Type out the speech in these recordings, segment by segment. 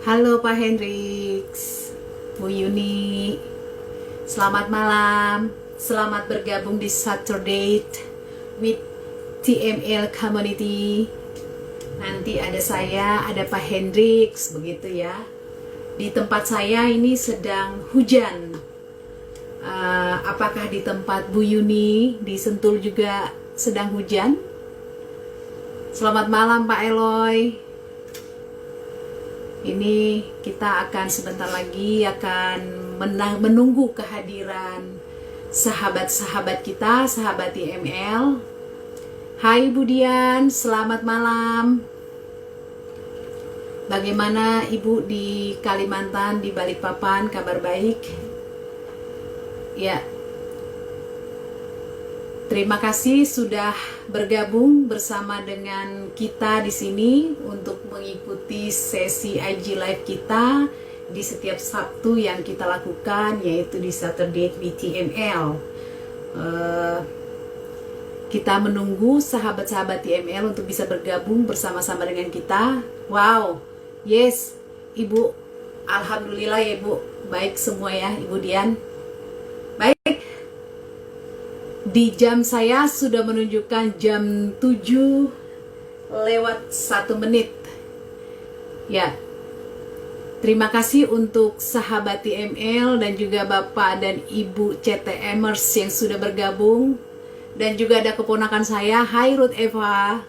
Halo Pak Hendriks, Bu Yuni, selamat malam, selamat bergabung di Saturday with TML Community. Nanti ada saya, ada Pak Hendriks, begitu ya. Di tempat saya ini sedang hujan. Apakah di tempat Bu Yuni di Sentul juga sedang hujan? Selamat malam Pak Eloy. Ini kita akan sebentar lagi akan menunggu kehadiran sahabat-sahabat kita, sahabat TML. Hai Bu Dian, selamat malam. Bagaimana Ibu di Kalimantan, di Balikpapan, kabar baik? Ya. Terima kasih sudah bergabung bersama dengan kita di sini untuk mengikuti sesi IG Live kita di setiap Sabtu yang kita lakukan, yaitu di Saturday with TML. Kita menunggu sahabat-sahabat TML untuk bisa bergabung bersama-sama dengan kita. Wow, yes, Ibu, alhamdulillah ya Ibu, baik semua ya Ibu Dian. Baik. Di jam saya sudah menunjukkan jam 7 lewat 1 menit. Ya. Terima kasih untuk sahabat TML dan juga Bapak dan Ibu CTMers yang sudah bergabung. Dan juga ada keponakan saya, Hai Ruth Eva,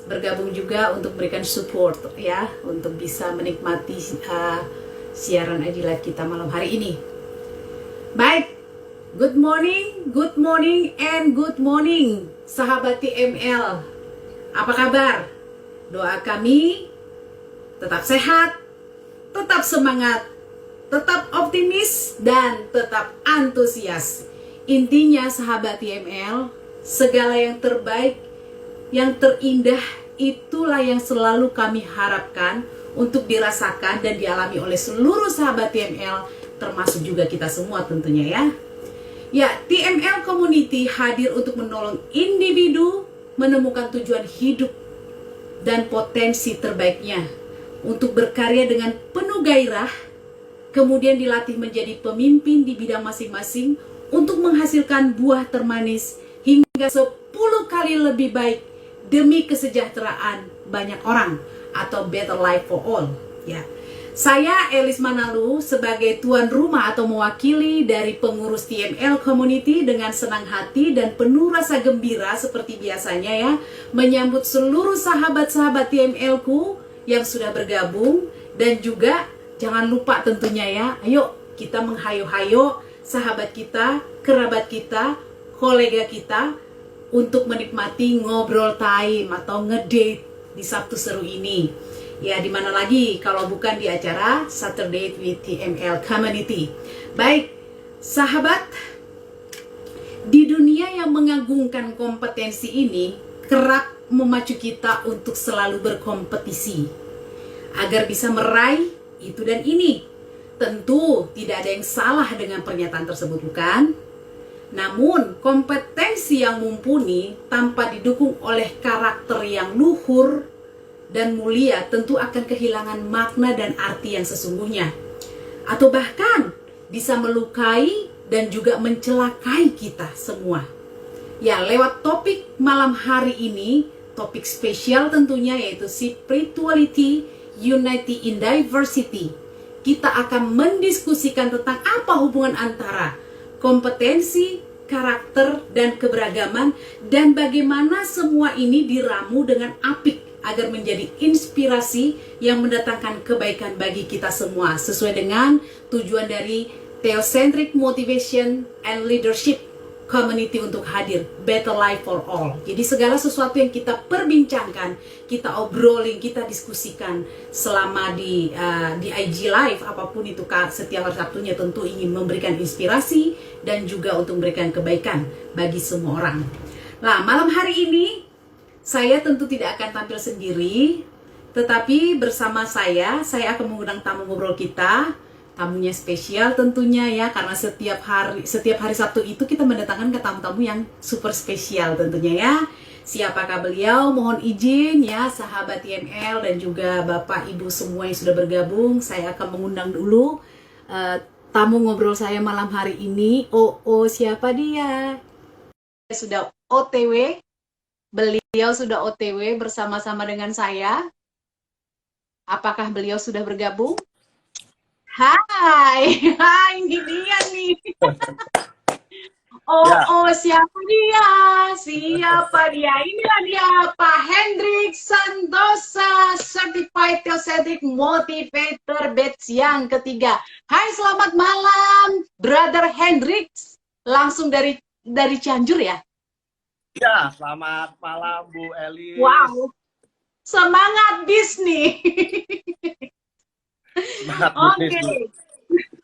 bergabung juga untuk berikan support ya, untuk bisa menikmati siaran IG Live kita malam hari ini. Baik. Good morning, and good morning, sahabat TML. Apa kabar? Doa kami tetap sehat, tetap semangat, tetap optimis, dan tetap antusias. Intinya sahabat TML, segala yang terbaik, yang terindah, itulah yang selalu kami harapkan untuk dirasakan dan dialami oleh seluruh sahabat TML, termasuk juga kita semua tentunya ya. Ya, TML Community hadir untuk menolong individu menemukan tujuan hidup dan potensi terbaiknya untuk berkarya dengan penuh gairah, kemudian dilatih menjadi pemimpin di bidang masing-masing untuk menghasilkan buah termanis hingga 10 kali lebih baik demi kesejahteraan banyak orang atau better life for all. Ya. Saya Elis Manalu sebagai tuan rumah atau mewakili dari pengurus TML Community dengan senang hati dan penuh rasa gembira seperti biasanya ya, menyambut seluruh sahabat-sahabat TML-ku yang sudah bergabung, dan juga jangan lupa tentunya ya, ayo kita menghayo-hayo sahabat kita, kerabat kita, kolega kita untuk menikmati ngobrol time atau ngedate di Sabtu seru ini. Ya, di mana lagi kalau bukan di acara Saturday with TML Community. Baik, sahabat, di dunia yang mengagungkan kompetensi ini kerap memacu kita untuk selalu berkompetisi agar bisa meraih itu dan ini. Tentu tidak ada yang salah dengan pernyataan tersebut, bukan? Namun, kompetensi yang mumpuni tanpa didukung oleh karakter yang luhur dan mulia tentu akan kehilangan makna dan arti yang sesungguhnya, atau bahkan bisa melukai dan juga mencelakai kita semua. Ya, lewat topik malam hari ini, topik spesial tentunya, yaitu Spirituality Unity in Diversity. Kita akan mendiskusikan tentang apa hubungan antara kompetensi, karakter, dan keberagaman, dan bagaimana semua ini diramu dengan apik agar menjadi inspirasi yang mendatangkan kebaikan bagi kita semua, sesuai dengan tujuan dari Theocentric Motivation and Leadership Community untuk hadir, Better Life for All. Jadi segala sesuatu yang kita perbincangkan, kita obrolin, kita diskusikan selama di IG Live, apapun itu setiap hari Sabtunya, tentu ingin memberikan inspirasi dan juga untuk memberikan kebaikan bagi semua orang. Nah, malam hari ini saya tentu tidak akan tampil sendiri, tetapi bersama saya akan mengundang tamu ngobrol kita. Tamunya spesial tentunya ya, karena setiap hari Sabtu itu kita mendatangkan ke tamu-tamu yang super spesial tentunya ya. Siapakah beliau? Mohon izin ya sahabat TML dan juga Bapak Ibu semua yang sudah bergabung. Saya akan mengundang dulu tamu ngobrol saya malam hari ini. Oh, siapa dia? Sudah OTW, beliau sudah OTW bersama-sama dengan saya. Apakah beliau sudah bergabung? Hai, ini dia nih. Siapa dia? Siapa dia? Inilah dia, Pak Hendrik Santosa, Certified Theocentric Motivator batch yang ketiga. Hai, selamat malam, Brother Hendrik. Langsung dari Cianjur ya? Ya, selamat malam Bu Elis. Wow, semangat bisnis. Semangat Oke, bisnis.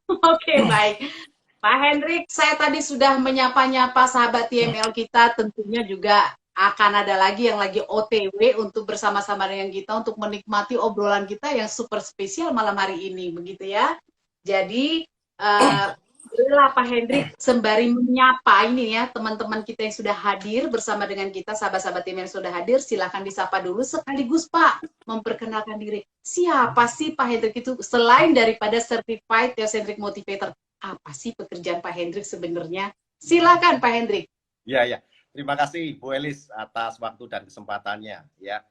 Oke, baik. Pak Hendrik, saya tadi sudah menyapa-nyapa sahabat TML kita, tentunya juga akan ada lagi yang lagi OTW untuk bersama-sama dengan kita untuk menikmati obrolan kita yang super spesial malam hari ini, begitu ya. Jadi, bolehlah Pak Hendrik sembari menyapa ini ya teman-teman kita yang sudah hadir bersama dengan kita, sahabat-sahabat TML yang sudah hadir, silahkan disapa dulu sekaligus Pak memperkenalkan diri. Siapa sih Pak Hendrik itu selain daripada Certified Theocentric Motivator? Apa sih pekerjaan Pak Hendrik sebenarnya? Silakan Pak Hendrik. Ya. Terima kasih Bu Elis atas waktu dan kesempatannya. Ya,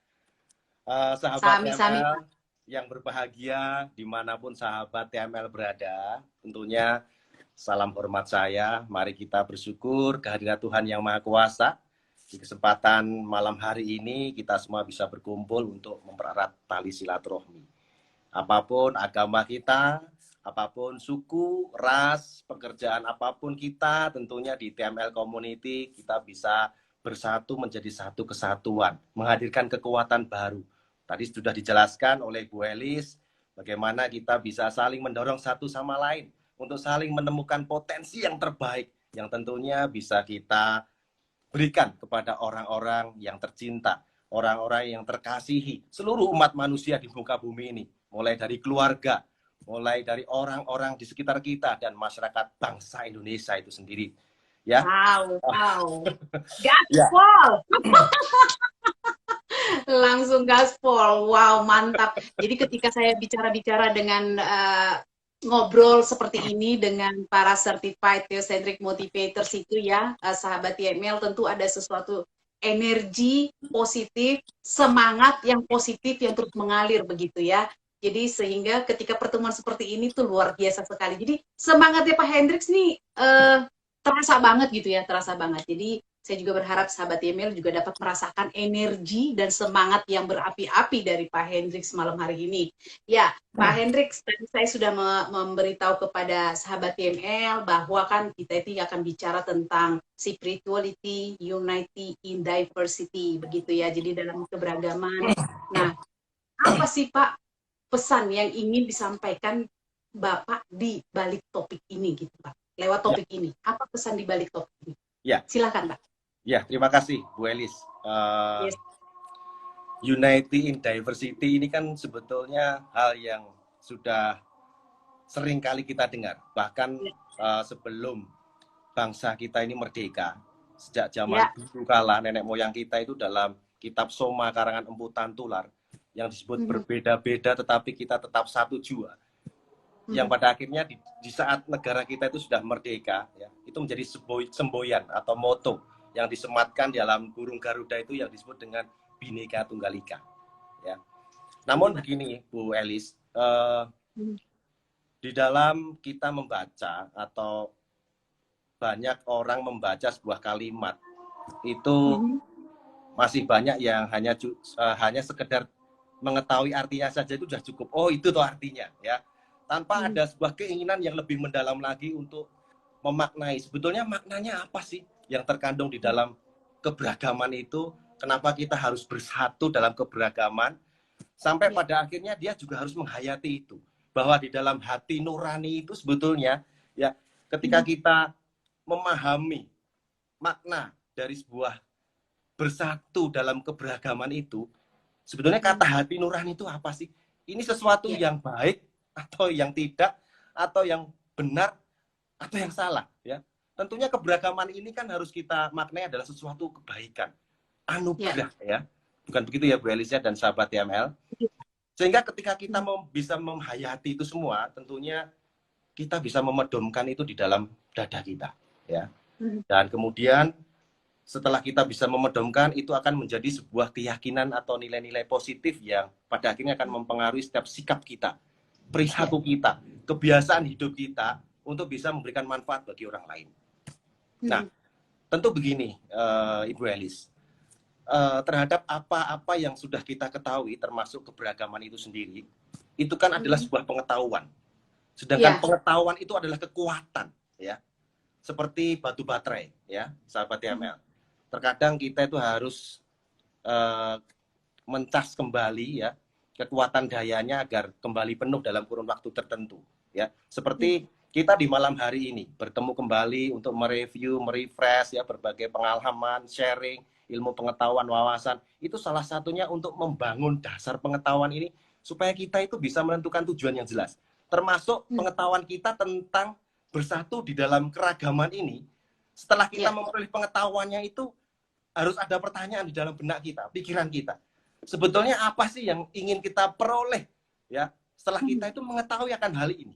sahabat TML yang berbahagia dimanapun sahabat TML berada, tentunya salam hormat saya. Mari kita bersyukur kehadirat Tuhan Yang Maha Kuasa. Di kesempatan malam hari ini kita semua bisa berkumpul untuk mempererat tali silaturahmi. Apapun agama kita, apapun suku, ras, pekerjaan apapun kita, tentunya di TML Community kita bisa bersatu menjadi satu kesatuan, menghadirkan kekuatan baru. Tadi sudah dijelaskan oleh Bu Elis, bagaimana kita bisa saling mendorong satu sama lain untuk saling menemukan potensi yang terbaik, yang tentunya bisa kita berikan kepada orang-orang yang tercinta, orang-orang yang terkasihi, seluruh umat manusia di muka bumi ini, mulai dari keluarga, mulai dari orang-orang di sekitar kita dan masyarakat bangsa Indonesia itu sendiri. Ya. Wow. Gaspol. Langsung gaspol. Wow, mantap. Jadi ketika saya bicara-bicara dengan ngobrol seperti ini dengan para certified theocentric motivators itu ya, sahabat TML, tentu ada sesuatu energi positif, semangat yang positif yang terus mengalir begitu ya. Jadi sehingga ketika pertemuan seperti ini tuh luar biasa sekali. Jadi semangatnya Pak Hendrix nih terasa banget gitu ya, terasa banget. Jadi saya juga berharap sahabat TML juga dapat merasakan energi dan semangat yang berapi-api dari Pak Hendrix malam hari ini. Ya, Pak Hendrix, tadi saya sudah memberitahu kepada sahabat TML bahwa kan kita itu akan bicara tentang spirituality, unity in diversity, begitu ya. Jadi dalam keberagaman. Nah, apa sih Pak pesan yang ingin disampaikan Bapak di balik topik ini gitu Pak? Lewat topik ini, apa pesan di balik topik ini? Ya. Silakan Pak. Ya, terima kasih Bu Elis. Yes. Unity in diversity ini kan sebetulnya hal yang sudah sering kali kita dengar. Bahkan sebelum bangsa kita ini merdeka, sejak zaman dulu kala nenek moyang kita itu dalam kitab Soma karangan Empu Tantular yang disebut berbeda-beda tetapi kita tetap satu jua. Yang pada akhirnya di saat negara kita itu sudah merdeka, ya, itu menjadi semboyan atau moto yang disematkan dalam burung Garuda itu yang disebut dengan Bhinneka Tunggal Ika. Ya. Namun begini Bu Elis, di dalam kita membaca atau banyak orang membaca sebuah kalimat itu masih banyak yang hanya sekedar mengetahui artinya saja itu sudah cukup. Oh, itu tuh artinya, ya. Tanpa ada sebuah keinginan yang lebih mendalam lagi untuk memaknai. Sebetulnya maknanya apa sih yang terkandung di dalam keberagaman itu? Kenapa kita harus bersatu dalam keberagaman? Sampai pada akhirnya dia juga harus menghayati itu. Bahwa di dalam hati nurani itu sebetulnya, ya, ketika kita memahami makna dari sebuah bersatu dalam keberagaman itu, sebetulnya kata hati nurani itu apa sih? Ini sesuatu yang baik atau yang tidak, atau yang benar atau yang salah, ya. Tentunya keberagaman ini kan harus kita maknai adalah sesuatu kebaikan. anugerah ya. Bukan begitu ya Bu Elis dan sahabat TML. Sehingga ketika kita bisa menghayati itu semua, tentunya kita bisa memedomkan itu di dalam dada kita ya. Dan kemudian setelah kita bisa memedomkan, itu akan menjadi sebuah keyakinan atau nilai-nilai positif yang pada akhirnya akan mempengaruhi setiap sikap kita, perilaku kita, kebiasaan hidup kita untuk bisa memberikan manfaat bagi orang lain. Nah, tentu begini, Ibu Elis, terhadap apa-apa yang sudah kita ketahui, termasuk keberagaman itu sendiri, itu kan adalah sebuah pengetahuan. Sedangkan pengetahuan itu adalah kekuatan, ya, seperti batu baterai, ya, sahabat TML. Terkadang kita itu harus mencas kembali ya kekuatan dayanya agar kembali penuh dalam kurun waktu tertentu ya. Seperti kita di malam hari ini bertemu kembali untuk mereview, merefresh ya berbagai pengalaman, sharing, ilmu pengetahuan, wawasan. Itu salah satunya untuk membangun dasar pengetahuan ini supaya kita itu bisa menentukan tujuan yang jelas. Termasuk pengetahuan kita tentang bersatu di dalam keragaman ini. Setelah kita memperoleh pengetahuannya itu, harus ada pertanyaan di dalam benak kita, pikiran kita. Sebetulnya apa sih yang ingin kita peroleh ya setelah kita itu mengetahui akan hal ini?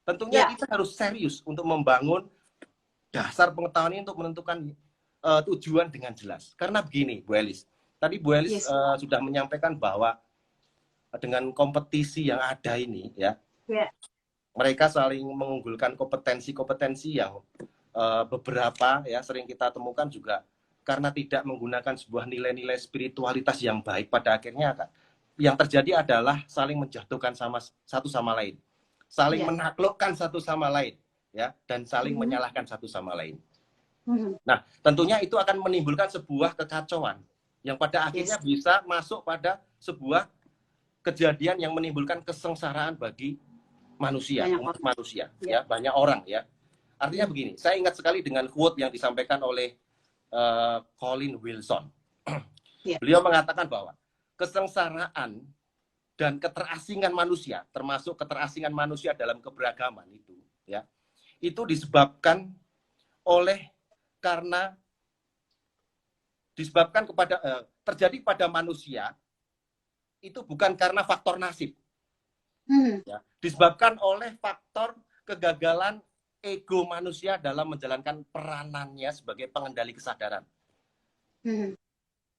Tentunya kita harus serius untuk membangun dasar pengetahuan ini untuk menentukan tujuan dengan jelas. Karena begini, Bu Elis. Tadi Bu Elis sudah menyampaikan bahwa dengan kompetisi yang ada ini ya, mereka saling mengunggulkan kompetensi-kompetensi yang beberapa ya sering kita temukan juga karena tidak menggunakan sebuah nilai-nilai spiritualitas yang baik, pada akhirnya yang terjadi adalah saling menjatuhkan satu sama lain, saling menaklukkan satu sama lain ya, dan saling menyalahkan satu sama lain. Nah, tentunya itu akan menimbulkan sebuah kekacauan yang pada akhirnya bisa masuk pada sebuah kejadian yang menimbulkan kesengsaraan bagi manusia, umat manusia ya, banyak orang ya. Artinya begini, saya ingat sekali dengan quote yang disampaikan oleh Colin Wilson. Beliau mengatakan bahwa kesengsaraan dan keterasingan manusia, termasuk keterasingan manusia dalam keberagaman itu, ya, itu disebabkan terjadi pada manusia itu bukan karena faktor nasib, ya, disebabkan oleh faktor kegagalan ego manusia dalam menjalankan peranannya sebagai pengendali kesadaran.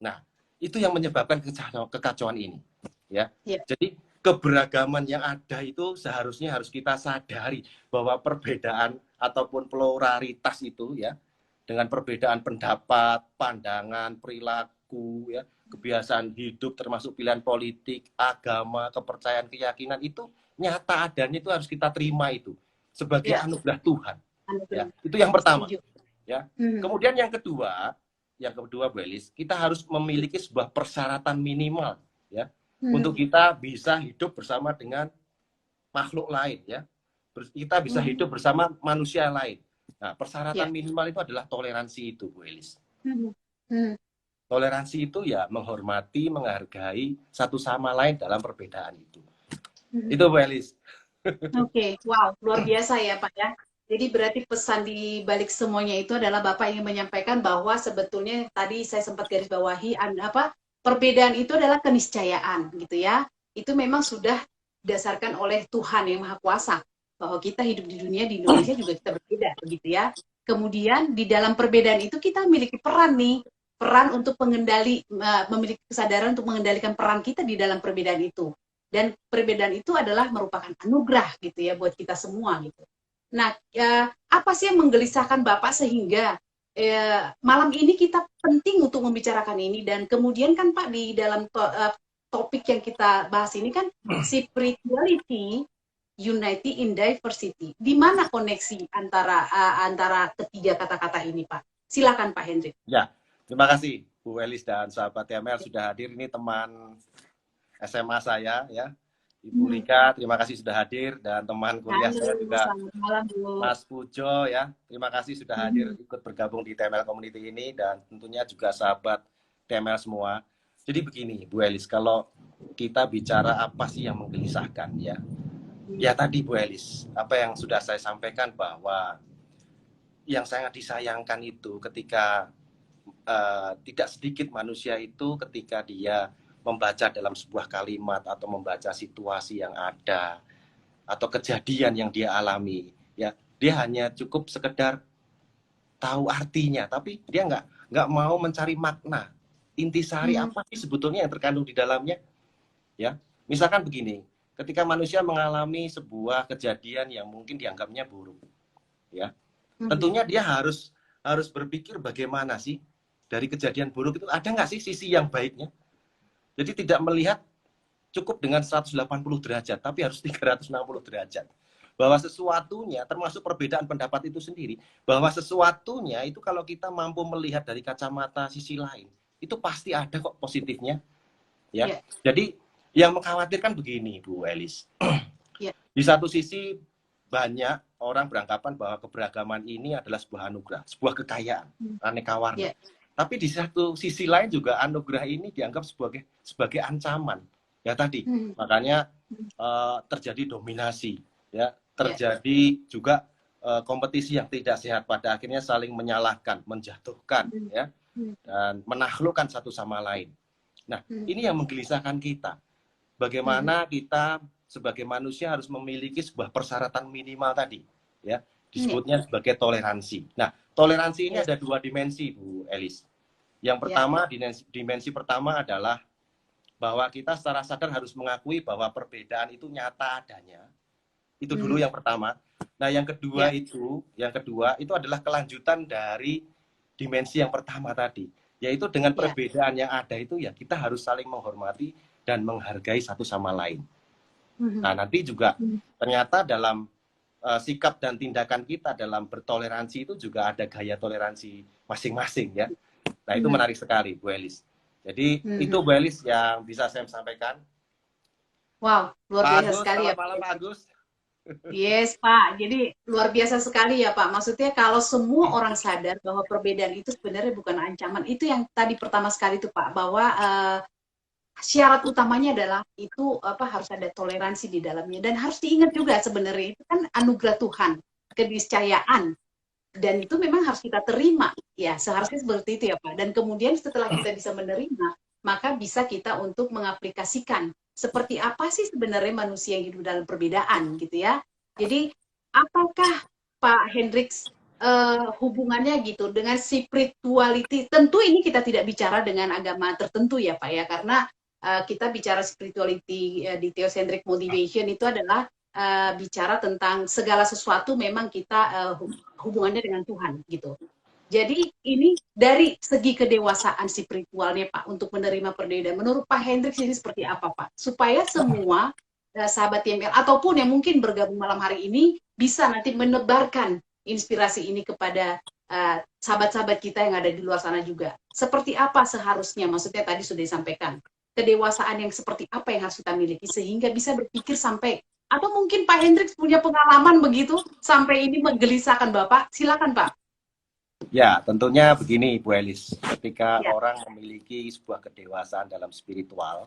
Nah, itu yang menyebabkan kekacauan ini. Ya. Jadi keberagaman yang ada itu seharusnya harus kita sadari bahwa perbedaan ataupun pluralitas itu ya, dengan perbedaan pendapat, pandangan, perilaku, ya, kebiasaan hidup, termasuk pilihan politik, agama, kepercayaan, keyakinan itu nyata adanya, itu harus kita terima itu sebagai anugerah Tuhan. Ya, itu yang pertama. Ya. Kemudian yang kedua Bu Elis, kita harus memiliki sebuah persyaratan minimal ya untuk kita bisa hidup bersama dengan makhluk lain ya. Kita bisa hidup bersama manusia lain. Nah, persyaratan minimal itu adalah toleransi itu, Bu Elis. Toleransi itu ya menghormati, menghargai satu sama lain dalam perbedaan itu. Itu Bu Elis. Oke, wow, luar biasa ya Pak ya. Jadi berarti pesan di balik semuanya itu adalah Bapak ingin menyampaikan bahwa sebetulnya tadi saya sempat garis bawahi perbedaan itu adalah keniscayaan gitu ya. Itu memang sudah didasarkan oleh Tuhan yang Maha Kuasa bahwa kita hidup di dunia, di Indonesia juga kita berbeda begitu ya. Kemudian di dalam perbedaan itu kita memiliki peran nih, peran untuk memiliki kesadaran untuk mengendalikan peran kita di dalam perbedaan itu. Dan perbedaan itu adalah merupakan anugerah gitu ya buat kita semua gitu. Nah, apa sih yang menggelisahkan Bapak sehingga malam ini kita penting untuk membicarakan ini, dan kemudian kan Pak di dalam topik yang kita bahas ini kan spirituality unity in diversity. Di mana koneksi antara ketiga kata-kata ini Pak? Silakan Pak Hendrik. Ya, terima kasih Bu Elis dan sahabat TML sudah hadir. Ini teman SMA saya ya, Ibu Rika, terima kasih sudah hadir, dan teman kuliah saya juga Mas Pujo ya, terima kasih sudah hadir ikut bergabung di TML Community ini, dan tentunya juga sahabat TML semua. Jadi begini Bu Elis, kalau kita bicara apa sih yang menggelisahkan ya, ya tadi Bu Elis, apa yang sudah saya sampaikan bahwa yang sangat disayangkan itu ketika tidak sedikit manusia itu ketika dia membaca dalam sebuah kalimat atau membaca situasi yang ada atau kejadian yang dia alami, ya dia hanya cukup sekedar tahu artinya, tapi dia nggak mau mencari makna intisari apa sih sebetulnya yang terkandung di dalamnya, ya. Misalkan begini, ketika manusia mengalami sebuah kejadian yang mungkin dianggapnya buruk, ya, tentunya dia harus berpikir bagaimana sih dari kejadian buruk itu ada nggak sih sisi yang baiknya. Jadi tidak melihat cukup dengan 180 derajat, tapi harus 360 derajat. Bahwa sesuatunya, termasuk perbedaan pendapat itu sendiri, bahwa sesuatunya itu kalau kita mampu melihat dari kacamata sisi lain, itu pasti ada kok positifnya. Ya. Jadi yang mengkhawatirkan begini, Bu Elis. Di satu sisi banyak orang beranggapan bahwa keberagaman ini adalah sebuah anugerah, sebuah kekayaan, aneka warna. Tapi di satu sisi lain juga anugerah ini dianggap sebagai ancaman. Ya tadi, makanya terjadi dominasi, ya, terjadi juga kompetisi yang tidak sehat, pada akhirnya saling menyalahkan, menjatuhkan, ya, dan menaklukkan satu sama lain. Nah, ini yang menggelisahkan kita. Bagaimana kita sebagai manusia harus memiliki sebuah persyaratan minimal tadi, ya, disebutnya sebagai toleransi. Nah, toleransi ini ada dua dimensi, Bu Elis. Yang pertama, dimensi pertama adalah bahwa kita secara sadar harus mengakui bahwa perbedaan itu nyata adanya. Itu dulu yang pertama. Nah, yang kedua itu adalah kelanjutan dari dimensi yang pertama tadi, yaitu dengan perbedaan yang ada itu ya kita harus saling menghormati dan menghargai satu sama lain. Nah, nanti juga ternyata dalam sikap dan tindakan kita dalam bertoleransi itu juga ada gaya toleransi masing-masing, ya. Nah, itu menarik sekali, Bu Elis. Jadi itu Bu Elis yang bisa saya sampaikan. Wow, luar biasa sekali ya, Pak Agus. Yes, Pak. Jadi luar biasa sekali ya, Pak. Maksudnya kalau semua orang sadar bahwa perbedaan itu sebenarnya bukan ancaman. Itu yang tadi pertama sekali itu, Pak, bahwa syarat utamanya adalah itu harus ada toleransi di dalamnya, dan harus diingat juga sebenarnya itu kan anugerah Tuhan, keniscayaan. Dan itu memang harus kita terima, ya seharusnya seperti itu ya Pak. Dan kemudian setelah kita bisa menerima, maka bisa kita untuk mengaplikasikan seperti apa sih sebenarnya manusia yang hidup dalam perbedaan gitu ya. Jadi apakah Pak Hendricks hubungannya gitu dengan spirituality? Tentu ini kita tidak bicara dengan agama tertentu ya Pak ya, karena kita bicara spirituality di Theocentric Motivation itu adalah bicara tentang segala sesuatu memang kita hubungannya dengan Tuhan gitu. Jadi ini dari segi kedewasaan spiritualnya Pak untuk menerima perbedaan. Menurut Pak Hendricks ini seperti apa Pak? Supaya semua sahabat TML ataupun yang mungkin bergabung malam hari ini bisa nanti menebarkan inspirasi ini kepada sahabat-sahabat kita yang ada di luar sana juga. Seperti apa seharusnya? Maksudnya tadi sudah disampaikan. Kedewasaan yang seperti apa yang harus kita miliki sehingga bisa berpikir sampai, atau mungkin Pak Hendricks punya pengalaman begitu sampai ini menggelisahkan Bapak. Silakan Pak. Ya, tentunya begini Bu Elis, ketika orang memiliki sebuah kedewasaan dalam spiritual,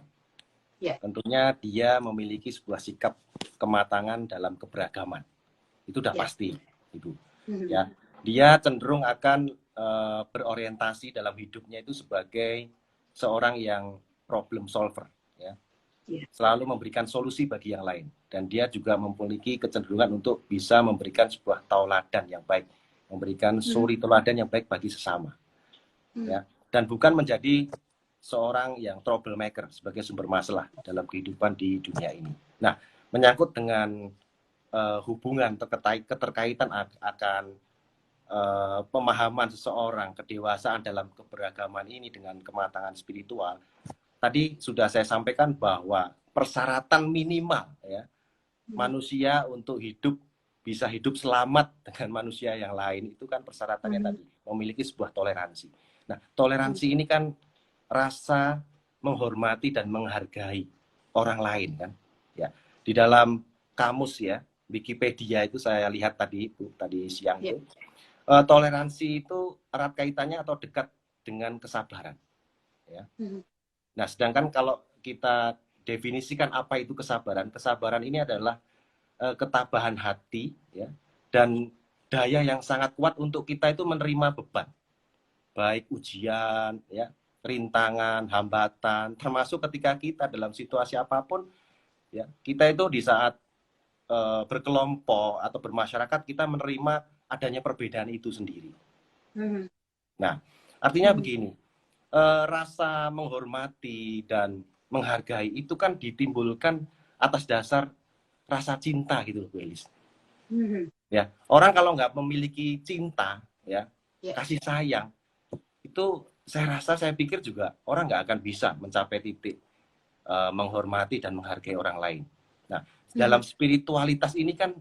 tentunya dia memiliki sebuah sikap kematangan dalam keberagaman. Itu udah pasti, Ibu. Ya, dia cenderung akan berorientasi dalam hidupnya itu sebagai seorang yang problem solver, ya. Selalu memberikan solusi bagi yang lain, dan dia juga memiliki kecenderungan untuk bisa memberikan sebuah tauladan yang baik, memberikan suri teladan yang baik bagi sesama, ya, dan bukan menjadi seorang yang troublemaker sebagai sumber masalah dalam kehidupan di dunia ini. Nah, menyangkut dengan hubungan keterkaitan akan pemahaman seseorang, kedewasaan dalam keberagaman ini dengan kematangan spiritual, tadi sudah saya sampaikan bahwa persyaratan minimal, ya, manusia untuk bisa hidup selamat dengan manusia yang lain itu kan persyaratannya tadi memiliki sebuah toleransi. Nah, toleransi ini kan rasa menghormati dan menghargai orang lain kan, ya. Di dalam kamus, ya, Wikipedia itu saya lihat tadi siang itu, toleransi itu erat kaitannya atau dekat dengan kesabaran, ya. Nah, sedangkan kalau kita definisikan apa itu kesabaran, kesabaran ini adalah ketabahan hati, ya, dan daya yang sangat kuat untuk kita itu menerima beban, baik ujian, ya, rintangan, hambatan, termasuk ketika kita dalam situasi apapun, ya, kita itu di saat berkelompok atau bermasyarakat kita menerima adanya perbedaan itu sendiri. Nah, artinya begini, rasa menghormati dan menghargai itu kan ditimbulkan atas dasar rasa cinta gitu loh, Bu Elis. Ya, orang kalau nggak memiliki cinta, ya, kasih sayang, itu saya pikir juga orang nggak akan bisa mencapai titik menghormati dan menghargai orang lain. Nah, dalam spiritualitas ini kan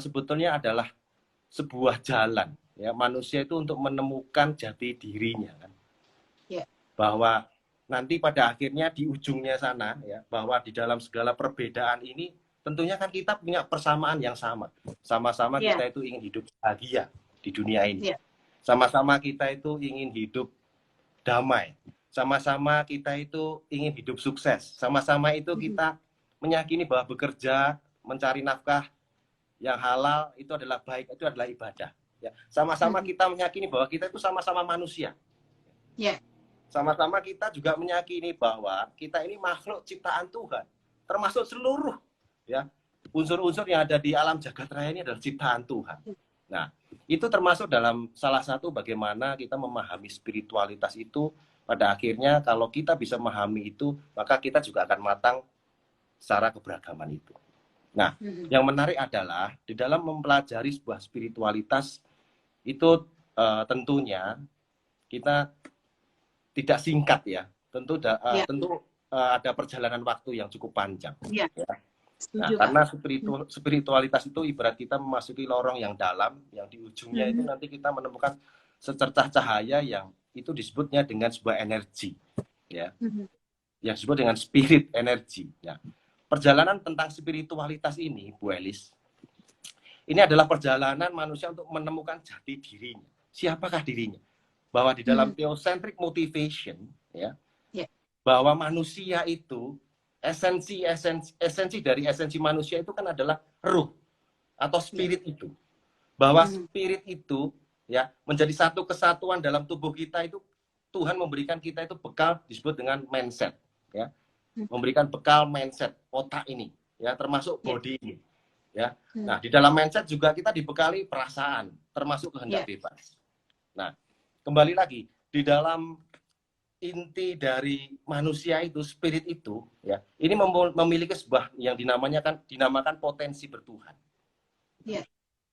sebetulnya adalah sebuah jalan, ya, manusia itu untuk menemukan jati dirinya kan. Bahwa nanti pada akhirnya di ujungnya sana, ya, bahwa di dalam segala perbedaan ini tentunya kan kita punya persamaan yang sama. Sama-sama kita itu ingin hidup bahagia di dunia ini. Sama-sama kita itu ingin hidup damai. Sama-sama kita itu ingin hidup sukses. Sama-sama itu kita meyakini bahwa bekerja, mencari nafkah yang halal itu adalah baik, itu adalah ibadah. Ya. Sama-sama kita meyakini bahwa kita itu sama-sama manusia. Sama-sama kita juga meyakini bahwa kita ini makhluk ciptaan Tuhan, termasuk seluruh, ya, unsur-unsur yang ada di alam jagat raya ini adalah ciptaan Tuhan. Nah, itu termasuk dalam salah satu bagaimana kita memahami spiritualitas itu. Pada akhirnya kalau kita bisa memahami itu, maka kita juga akan matang secara keberagaman itu. Nah, yang menarik adalah di dalam mempelajari sebuah spiritualitas itu tentunya kita tidak singkat, ya. Tentu ada perjalanan waktu yang cukup panjang. Ya. Nah, karena spiritualitas itu ibarat kita memasuki lorong yang dalam, yang di ujungnya itu nanti kita menemukan secercah cahaya yang itu disebutnya dengan sebuah energi, ya, yang disebut dengan spirit energi. Ya. Perjalanan tentang spiritualitas ini, Bu Elis, ini adalah perjalanan manusia untuk menemukan jati dirinya. Siapakah dirinya? Bahwa di dalam theocentric motivation, ya, bahwa manusia itu esensi dari esensi manusia itu kan adalah ruh atau spirit itu. Bahwa spirit itu, ya, menjadi satu kesatuan dalam tubuh kita itu, Tuhan memberikan kita itu bekal disebut dengan mindset, ya. Memberikan bekal mindset otak ini, ya, termasuk body ini, ya. Nah, di dalam mindset juga kita dibekali perasaan termasuk kehendak bebas. Nah, kembali lagi di dalam inti dari manusia itu, spirit itu, ya, ini memiliki sebuah yang dinamakan potensi bertuhan.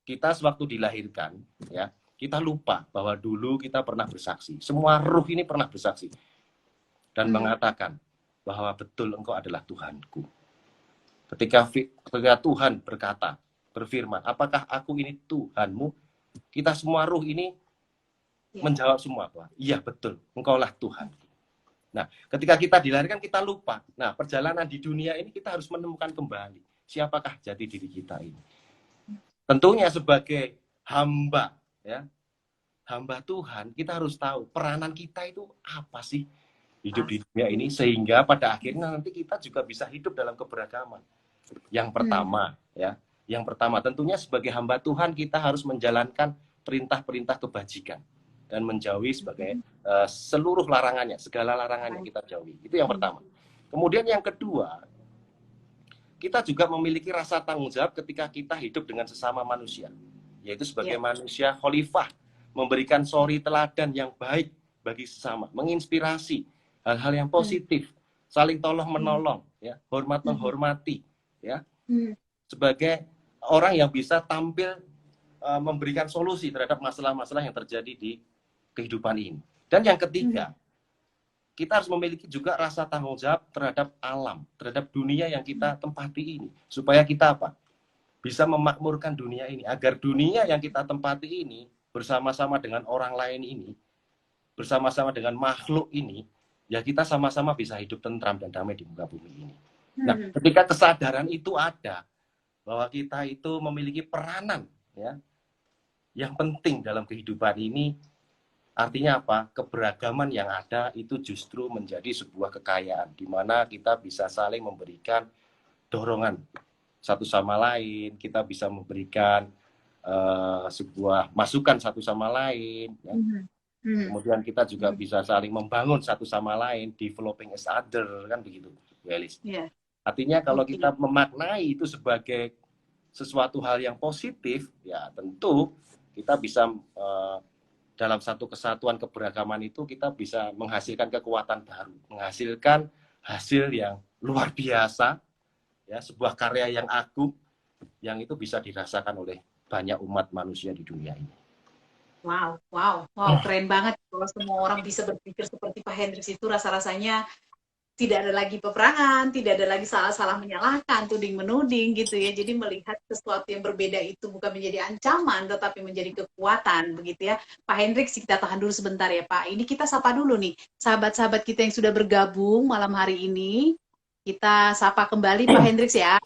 Kita sewaktu dilahirkan, ya, kita lupa bahwa dulu kita pernah bersaksi. Semua ruh ini pernah bersaksi dan mengatakan bahwa betul engkau adalah Tuhanku. Ketika Tuhan berfirman, apakah aku ini Tuhanmu? Kita semua ruh ini menjawab semua bahwa iya betul, engkaulah Tuhan. Nah, ketika kita dilahirkan kita lupa. Nah, perjalanan di dunia ini kita harus menemukan kembali siapakah jati diri kita ini. Tentunya sebagai hamba, ya, hamba Tuhan, kita harus tahu peranan kita itu apa sih hidup di dunia ini, sehingga pada akhirnya nanti kita juga bisa hidup dalam keberagaman. Yang pertama, ya, yang pertama tentunya sebagai hamba Tuhan kita harus menjalankan perintah-perintah kebajikan dan menjauhi sebagai seluruh larangannya, segala larangannya kita jauhi. Itu yang pertama. Kemudian yang kedua, kita juga memiliki rasa tanggung jawab ketika kita hidup dengan sesama manusia, yaitu sebagai manusia khalifah, memberikan suri teladan yang baik bagi sesama, menginspirasi hal-hal yang positif, saling tolong menolong, ya, hormat menghormati, ya, sebagai orang yang bisa tampil memberikan solusi terhadap masalah-masalah yang terjadi di kehidupan ini. Dan yang ketiga, kita harus memiliki juga rasa tanggung jawab terhadap alam, terhadap dunia yang kita tempati ini, supaya kita apa? Bisa memakmurkan dunia ini, agar dunia yang kita tempati ini bersama-sama dengan orang lain ini, bersama-sama dengan makhluk ini, ya kita sama-sama bisa hidup tentram dan damai di muka bumi ini. Nah, ketika kesadaran itu ada, bahwa kita itu memiliki peranan, ya, yang penting dalam kehidupan ini, artinya apa? Keberagaman yang ada itu justru menjadi sebuah kekayaan, di mana kita bisa saling memberikan dorongan satu sama lain, kita bisa memberikan sebuah masukan satu sama lain, ya. Kemudian kita juga bisa saling membangun satu sama lain, developing each other, kan begitu, Bu Elis. Yeah. Artinya kalau kita memaknai itu sebagai sesuatu hal yang positif, ya tentu kita bisa dalam satu kesatuan keberagaman itu kita bisa menghasilkan kekuatan baru, menghasilkan hasil yang luar biasa, ya sebuah karya yang agung, yang itu bisa dirasakan oleh banyak umat manusia di dunia ini. Wow, keren banget kalau semua orang bisa berpikir seperti Pak Hendrik itu, rasa-rasanya tidak ada lagi peperangan, tidak ada lagi salah-salah menyalahkan, tuding-menuding gitu ya. Jadi melihat sesuatu yang berbeda itu bukan menjadi ancaman, tetapi menjadi kekuatan begitu ya. Pak Hendrik, kita tahan dulu sebentar ya Pak. Ini kita sapa dulu nih, sahabat-sahabat kita yang sudah bergabung malam hari ini. Kita sapa kembali Pak Hendrik ya.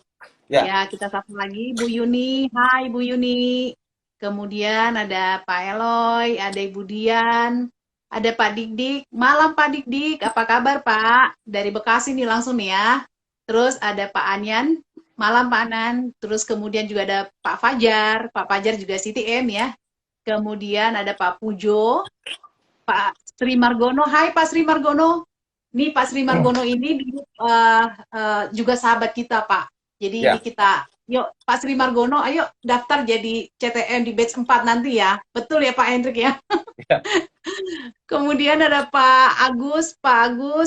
Ya, kita sapa lagi Bu Yuni. Hai Bu Yuni. Kemudian ada Pak Eloy, ada Ibu Dian, ada Pak Dik-Dik. Malam Pak Dik-Dik, apa kabar Pak? Dari Bekasi nih langsung nih ya. Terus ada Pak Anyan, malam Pak Anan. Terus kemudian juga ada Pak Fajar juga CTM ya. Kemudian ada Pak Pujo, Pak Sri Margono. Hai Pak Sri Margono. Nih Pak Sri Margono ini juga sahabat kita Pak. Jadi ini kita, yuk Pak Sri Margono, ayo daftar jadi CTM di batch 4 nanti ya. Betul ya Pak Hendrik ya? Ya. Kemudian ada Pak Agus.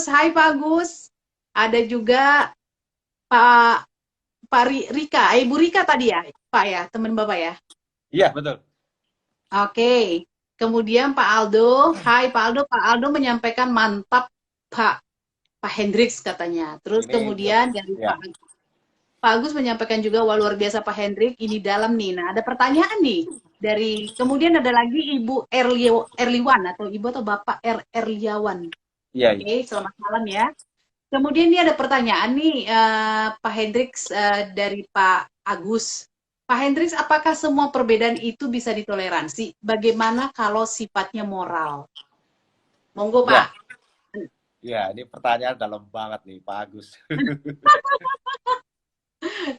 Hai Pak Agus. Ada juga Pak Rika, Ibu Rika tadi ya Pak ya, teman Bapak ya? Iya, betul. Oke. Kemudian Pak Aldo. Hai Pak Aldo. Pak Aldo menyampaikan mantap Pak Hendrik katanya. Terus ini, kemudian dari ya. Pak Agus menyampaikan juga, wah luar biasa Pak Hendrik, ini dalam nih. Nah, ada pertanyaan nih dari, kemudian ada lagi Ibu Erliwan atau Ibu atau Bapak Erliawan. Iya. Oke, selamat malam ya. Kemudian ini ada pertanyaan nih Pak Hendrik dari Pak Agus. Pak Hendrik, apakah semua perbedaan itu bisa ditoleransi? Bagaimana kalau sifatnya moral? Monggo Pak. Ya, ini pertanyaan dalam banget nih Pak Agus.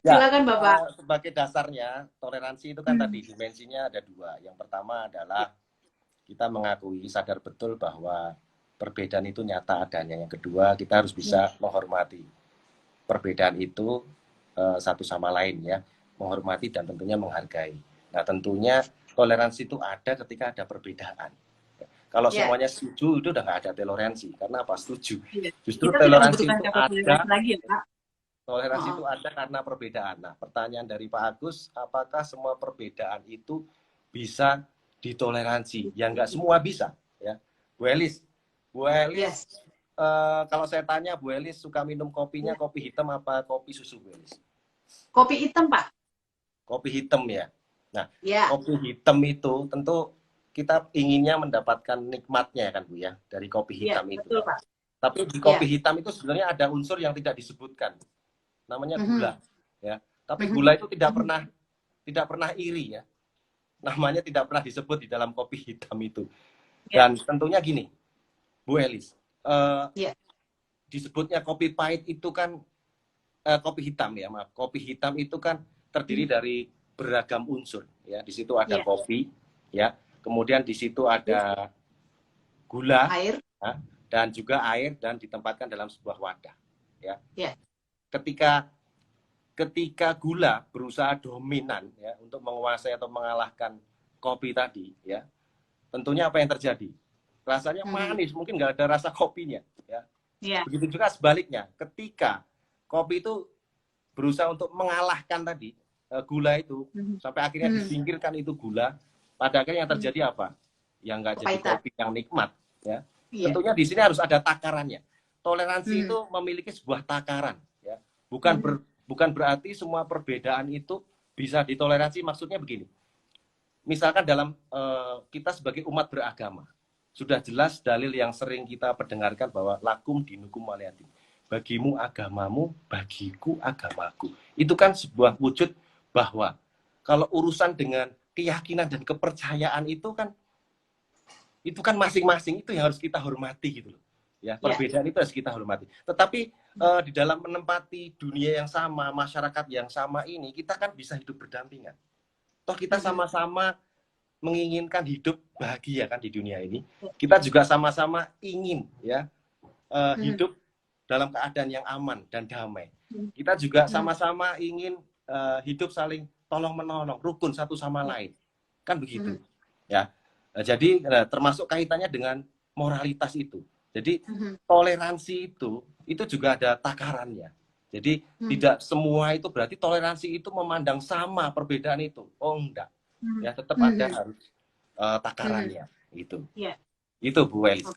Silakan Bapak. Sebagai dasarnya, toleransi itu kan tadi dimensinya ada dua. Yang pertama adalah kita mengakui, sadar betul bahwa perbedaan itu nyata adanya. Yang kedua, kita harus bisa menghormati perbedaan itu satu sama lain ya, menghormati dan tentunya menghargai. Nah, tentunya toleransi itu ada ketika ada perbedaan. Kalau semuanya setuju, itu udah nggak ada toleransi. Karena apa? Setuju. Justru toleransi itu ada. Lagi, ya, Pak? Toleransi itu ada karena perbedaan. Nah, pertanyaan dari Pak Agus, apakah semua perbedaan itu bisa ditoleransi? Ya nggak semua bisa. Ya, Bu Elis, kalau saya tanya, Bu Elis suka minum kopinya kopi hitam apa kopi susu, Bu Elis? Kopi hitam, Pak. Kopi hitam ya. Nah, kopi hitam itu tentu kita inginnya mendapatkan nikmatnya kan Bu ya, dari kopi hitam itu. Betul, Pak. Tapi di kopi hitam itu sebenarnya ada unsur yang tidak disebutkan. Namanya gula, ya. Tapi gula itu tidak pernah iri ya. Namanya tidak pernah disebut di dalam kopi hitam itu. Dan tentunya gini, Bu Elis, disebutnya kopi pahit itu kan kopi hitam ya, maaf. Kopi hitam itu kan terdiri dari beragam unsur, ya. Di situ ada kopi, ya. Kemudian di situ ada gula, air, ya, dan juga air dan ditempatkan dalam sebuah wadah, ya. Ketika gula berusaha dominan ya untuk menguasai atau mengalahkan kopi tadi ya, tentunya apa yang terjadi? Rasanya manis, mungkin nggak ada rasa kopinya ya. Begitu juga sebaliknya, ketika kopi itu berusaha untuk mengalahkan tadi gula itu sampai akhirnya disingkirkan itu gula, pada akhirnya yang terjadi apa? Yang nggak jadi kopi yang nikmat ya. Tentunya di sini harus ada takarannya. Toleransi itu memiliki sebuah takaran. Bukan berarti semua perbedaan itu bisa ditoleransi. Maksudnya begini, misalkan dalam kita sebagai umat beragama, sudah jelas dalil yang sering kita perdengarkan bahwa lakum dinukum waliyadim, bagimu agamamu, bagiku agamaku. Itu kan sebuah wujud bahwa kalau urusan dengan keyakinan dan kepercayaan itu kan masing-masing, itu yang harus kita hormati gitu loh. Ya, perbedaan itu harus kita hormati. Tetapi di dalam menempati dunia yang sama, masyarakat yang sama ini, kita kan bisa hidup berdampingan. Toh kita sama-sama menginginkan hidup bahagia kan di dunia ini. Kita juga sama-sama ingin ya hidup dalam keadaan yang aman dan damai. Kita juga sama-sama ingin hidup saling tolong menolong, rukun satu sama lain. Kan begitu. Ya. Jadi termasuk kaitannya dengan moralitas itu. Jadi toleransi itu juga ada takarannya. Jadi tidak semua itu berarti toleransi itu memandang sama perbedaan itu. Oh enggak. Ya tetap ada harus takarannya gitu. Yeah. Itu Bu Elis.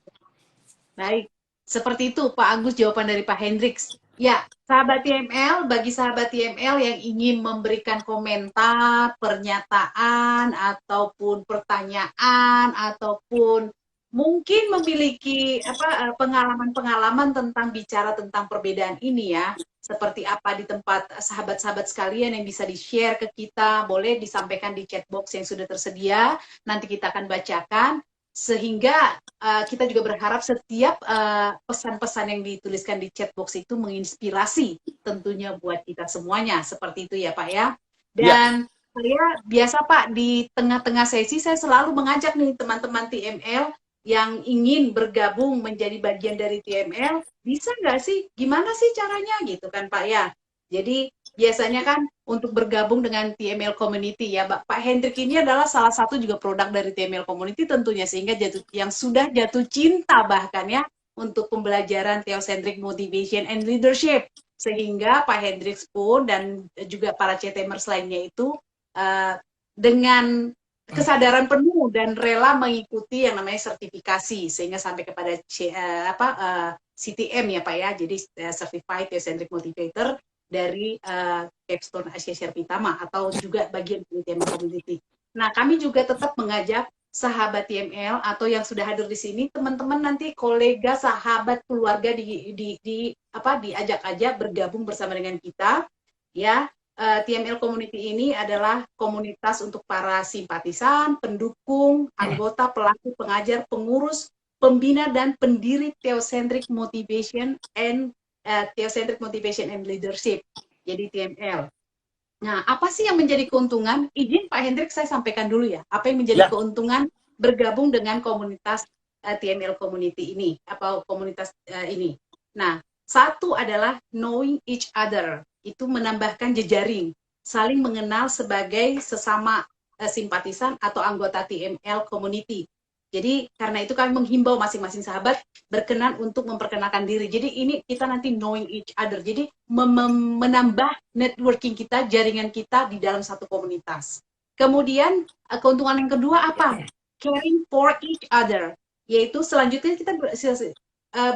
Baik, seperti itu Pak Agus jawaban dari Pak Hendriks. Ya, sahabat TML, bagi sahabat TML yang ingin memberikan komentar, pernyataan, ataupun pertanyaan, ataupun mungkin memiliki pengalaman-pengalaman tentang bicara tentang perbedaan ini ya, seperti apa di tempat sahabat-sahabat sekalian yang bisa di-share ke kita, boleh disampaikan di chat box yang sudah tersedia, nanti kita akan bacakan. Sehingga kita juga berharap setiap pesan-pesan yang dituliskan di chat box itu menginspirasi tentunya buat kita semuanya, seperti itu ya Pak ya. Dan saya biasa Pak di tengah-tengah sesi saya selalu mengajak nih teman-teman TML yang ingin bergabung menjadi bagian dari TML, bisa nggak sih? Gimana sih caranya gitu kan Pak ya. Jadi biasanya kan untuk bergabung dengan TML Community ya, Pak Hendrik ini adalah salah satu juga produk dari TML Community tentunya, sehingga yang sudah jatuh cinta bahkan ya untuk pembelajaran Theocentric Motivation and Leadership, sehingga Pak Hendrik pun dan juga para CTMers lainnya itu dengan kesadaran penuh dan rela mengikuti yang namanya sertifikasi sehingga sampai kepada CTM ya Pak ya, jadi Certified Theocentric Motivator dari Capstone Asia Share Pitama atau juga bagian dari TML Community. Nah, kami juga tetap mengajak sahabat TML atau yang sudah hadir di sini, teman-teman nanti kolega, sahabat, keluarga diajak-ajak bergabung bersama dengan kita. Ya, TML Community ini adalah komunitas untuk para simpatisan, pendukung, anggota, pelaku, pengajar, pengurus, pembina dan pendiri Theocentric Motivation and Leadership, jadi TML. Nah, apa sih yang menjadi keuntungan? Izin Pak Hendrik saya sampaikan dulu ya. Apa yang menjadi keuntungan bergabung dengan komunitas TML Community ini, atau komunitas ini? Nah, satu adalah knowing each other, itu menambahkan jejaring, saling mengenal sebagai sesama simpatisan atau anggota TML Community. Jadi karena itu kami menghimbau masing-masing sahabat berkenan untuk memperkenalkan diri. Jadi ini kita nanti knowing each other. Jadi menambah networking kita, jaringan kita di dalam satu komunitas. Kemudian keuntungan yang kedua apa? Caring for each other. Yaitu selanjutnya kita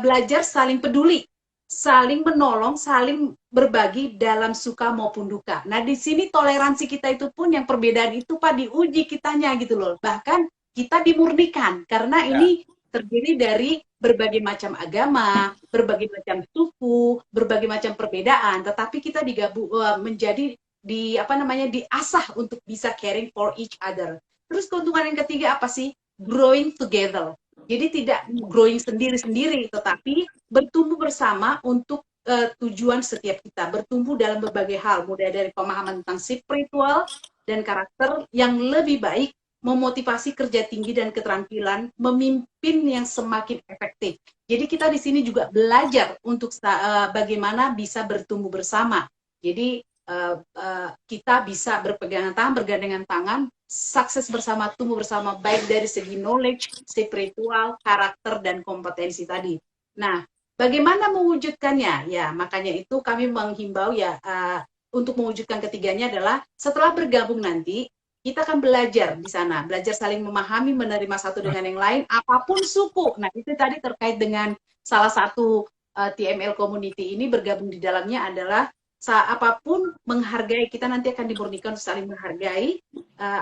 belajar saling peduli, saling menolong, saling berbagi dalam suka maupun duka. Nah di sini toleransi kita itu pun yang perbedaan itu Pak diuji kitanya gitu loh. Bahkan kita dimurnikan karena ini terdiri dari berbagai macam agama, berbagai macam suku, berbagai macam perbedaan, tetapi kita digabung menjadi diasah untuk bisa caring for each other. Terus keuntungan yang ketiga apa sih? Growing together. Jadi tidak growing sendiri-sendiri, tetapi bertumbuh bersama untuk tujuan setiap kita, bertumbuh dalam berbagai hal, mulai dari pemahaman tentang spiritual dan karakter yang lebih baik, memotivasi kerja tinggi dan keterampilan memimpin yang semakin efektif. Jadi kita di sini juga belajar untuk bagaimana bisa bertumbuh bersama. Jadi kita bisa berpegangan tangan, bergandengan tangan, sukses bersama, tumbuh bersama, baik dari segi knowledge, spiritual, karakter, dan kompetensi tadi. Nah, bagaimana mewujudkannya? Ya, makanya itu kami menghimbau ya, untuk mewujudkan ketiganya adalah setelah bergabung nanti, kita akan belajar di sana, belajar saling memahami, menerima satu dengan yang lain, apapun suku. Nah, itu tadi terkait dengan salah satu TML Community ini bergabung di dalamnya adalah apapun menghargai, kita nanti akan dimurnikan untuk saling menghargai,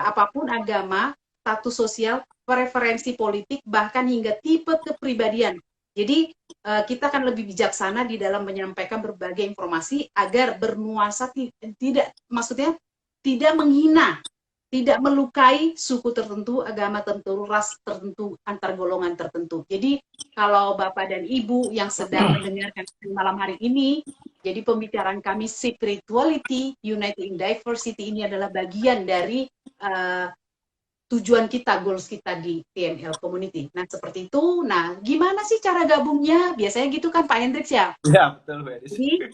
apapun agama, status sosial, preferensi politik, bahkan hingga tipe kepribadian. Jadi kita akan lebih bijaksana di dalam menyampaikan berbagai informasi agar bernuansa tidak menghina, tidak melukai suku tertentu, agama tertentu, ras tertentu, antar golongan tertentu. Jadi kalau Bapak dan Ibu yang sedang mendengarkan malam hari ini, jadi pembicaraan kami Spirituality United in Diversity ini adalah bagian dari tujuan kita, goals kita di TML Community. Nah, seperti itu. Nah, gimana sih cara gabungnya? Biasanya gitu kan Pak Hendrik ya? Ya, betul, Bu Elis. Jadi,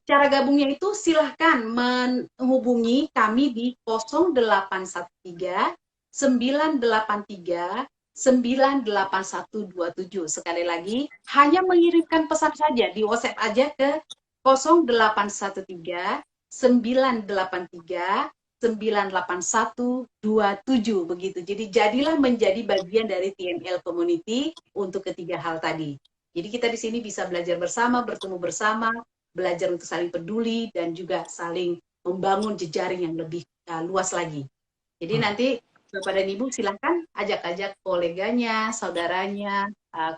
cara gabungnya itu silahkan menghubungi kami di 0813 983 98127. Sekali lagi, hanya mengirimkan pesan saja di WhatsApp aja ke 0813 983 98127 begitu. Jadi jadilah menjadi bagian dari TML Community untuk ketiga hal tadi. Jadi kita di sini bisa belajar bersama, bertemu bersama, belajar untuk saling peduli dan juga saling membangun jejaring yang lebih luas lagi. Jadi nanti Bapak dan Ibu silahkan ajak-ajak koleganya, saudaranya,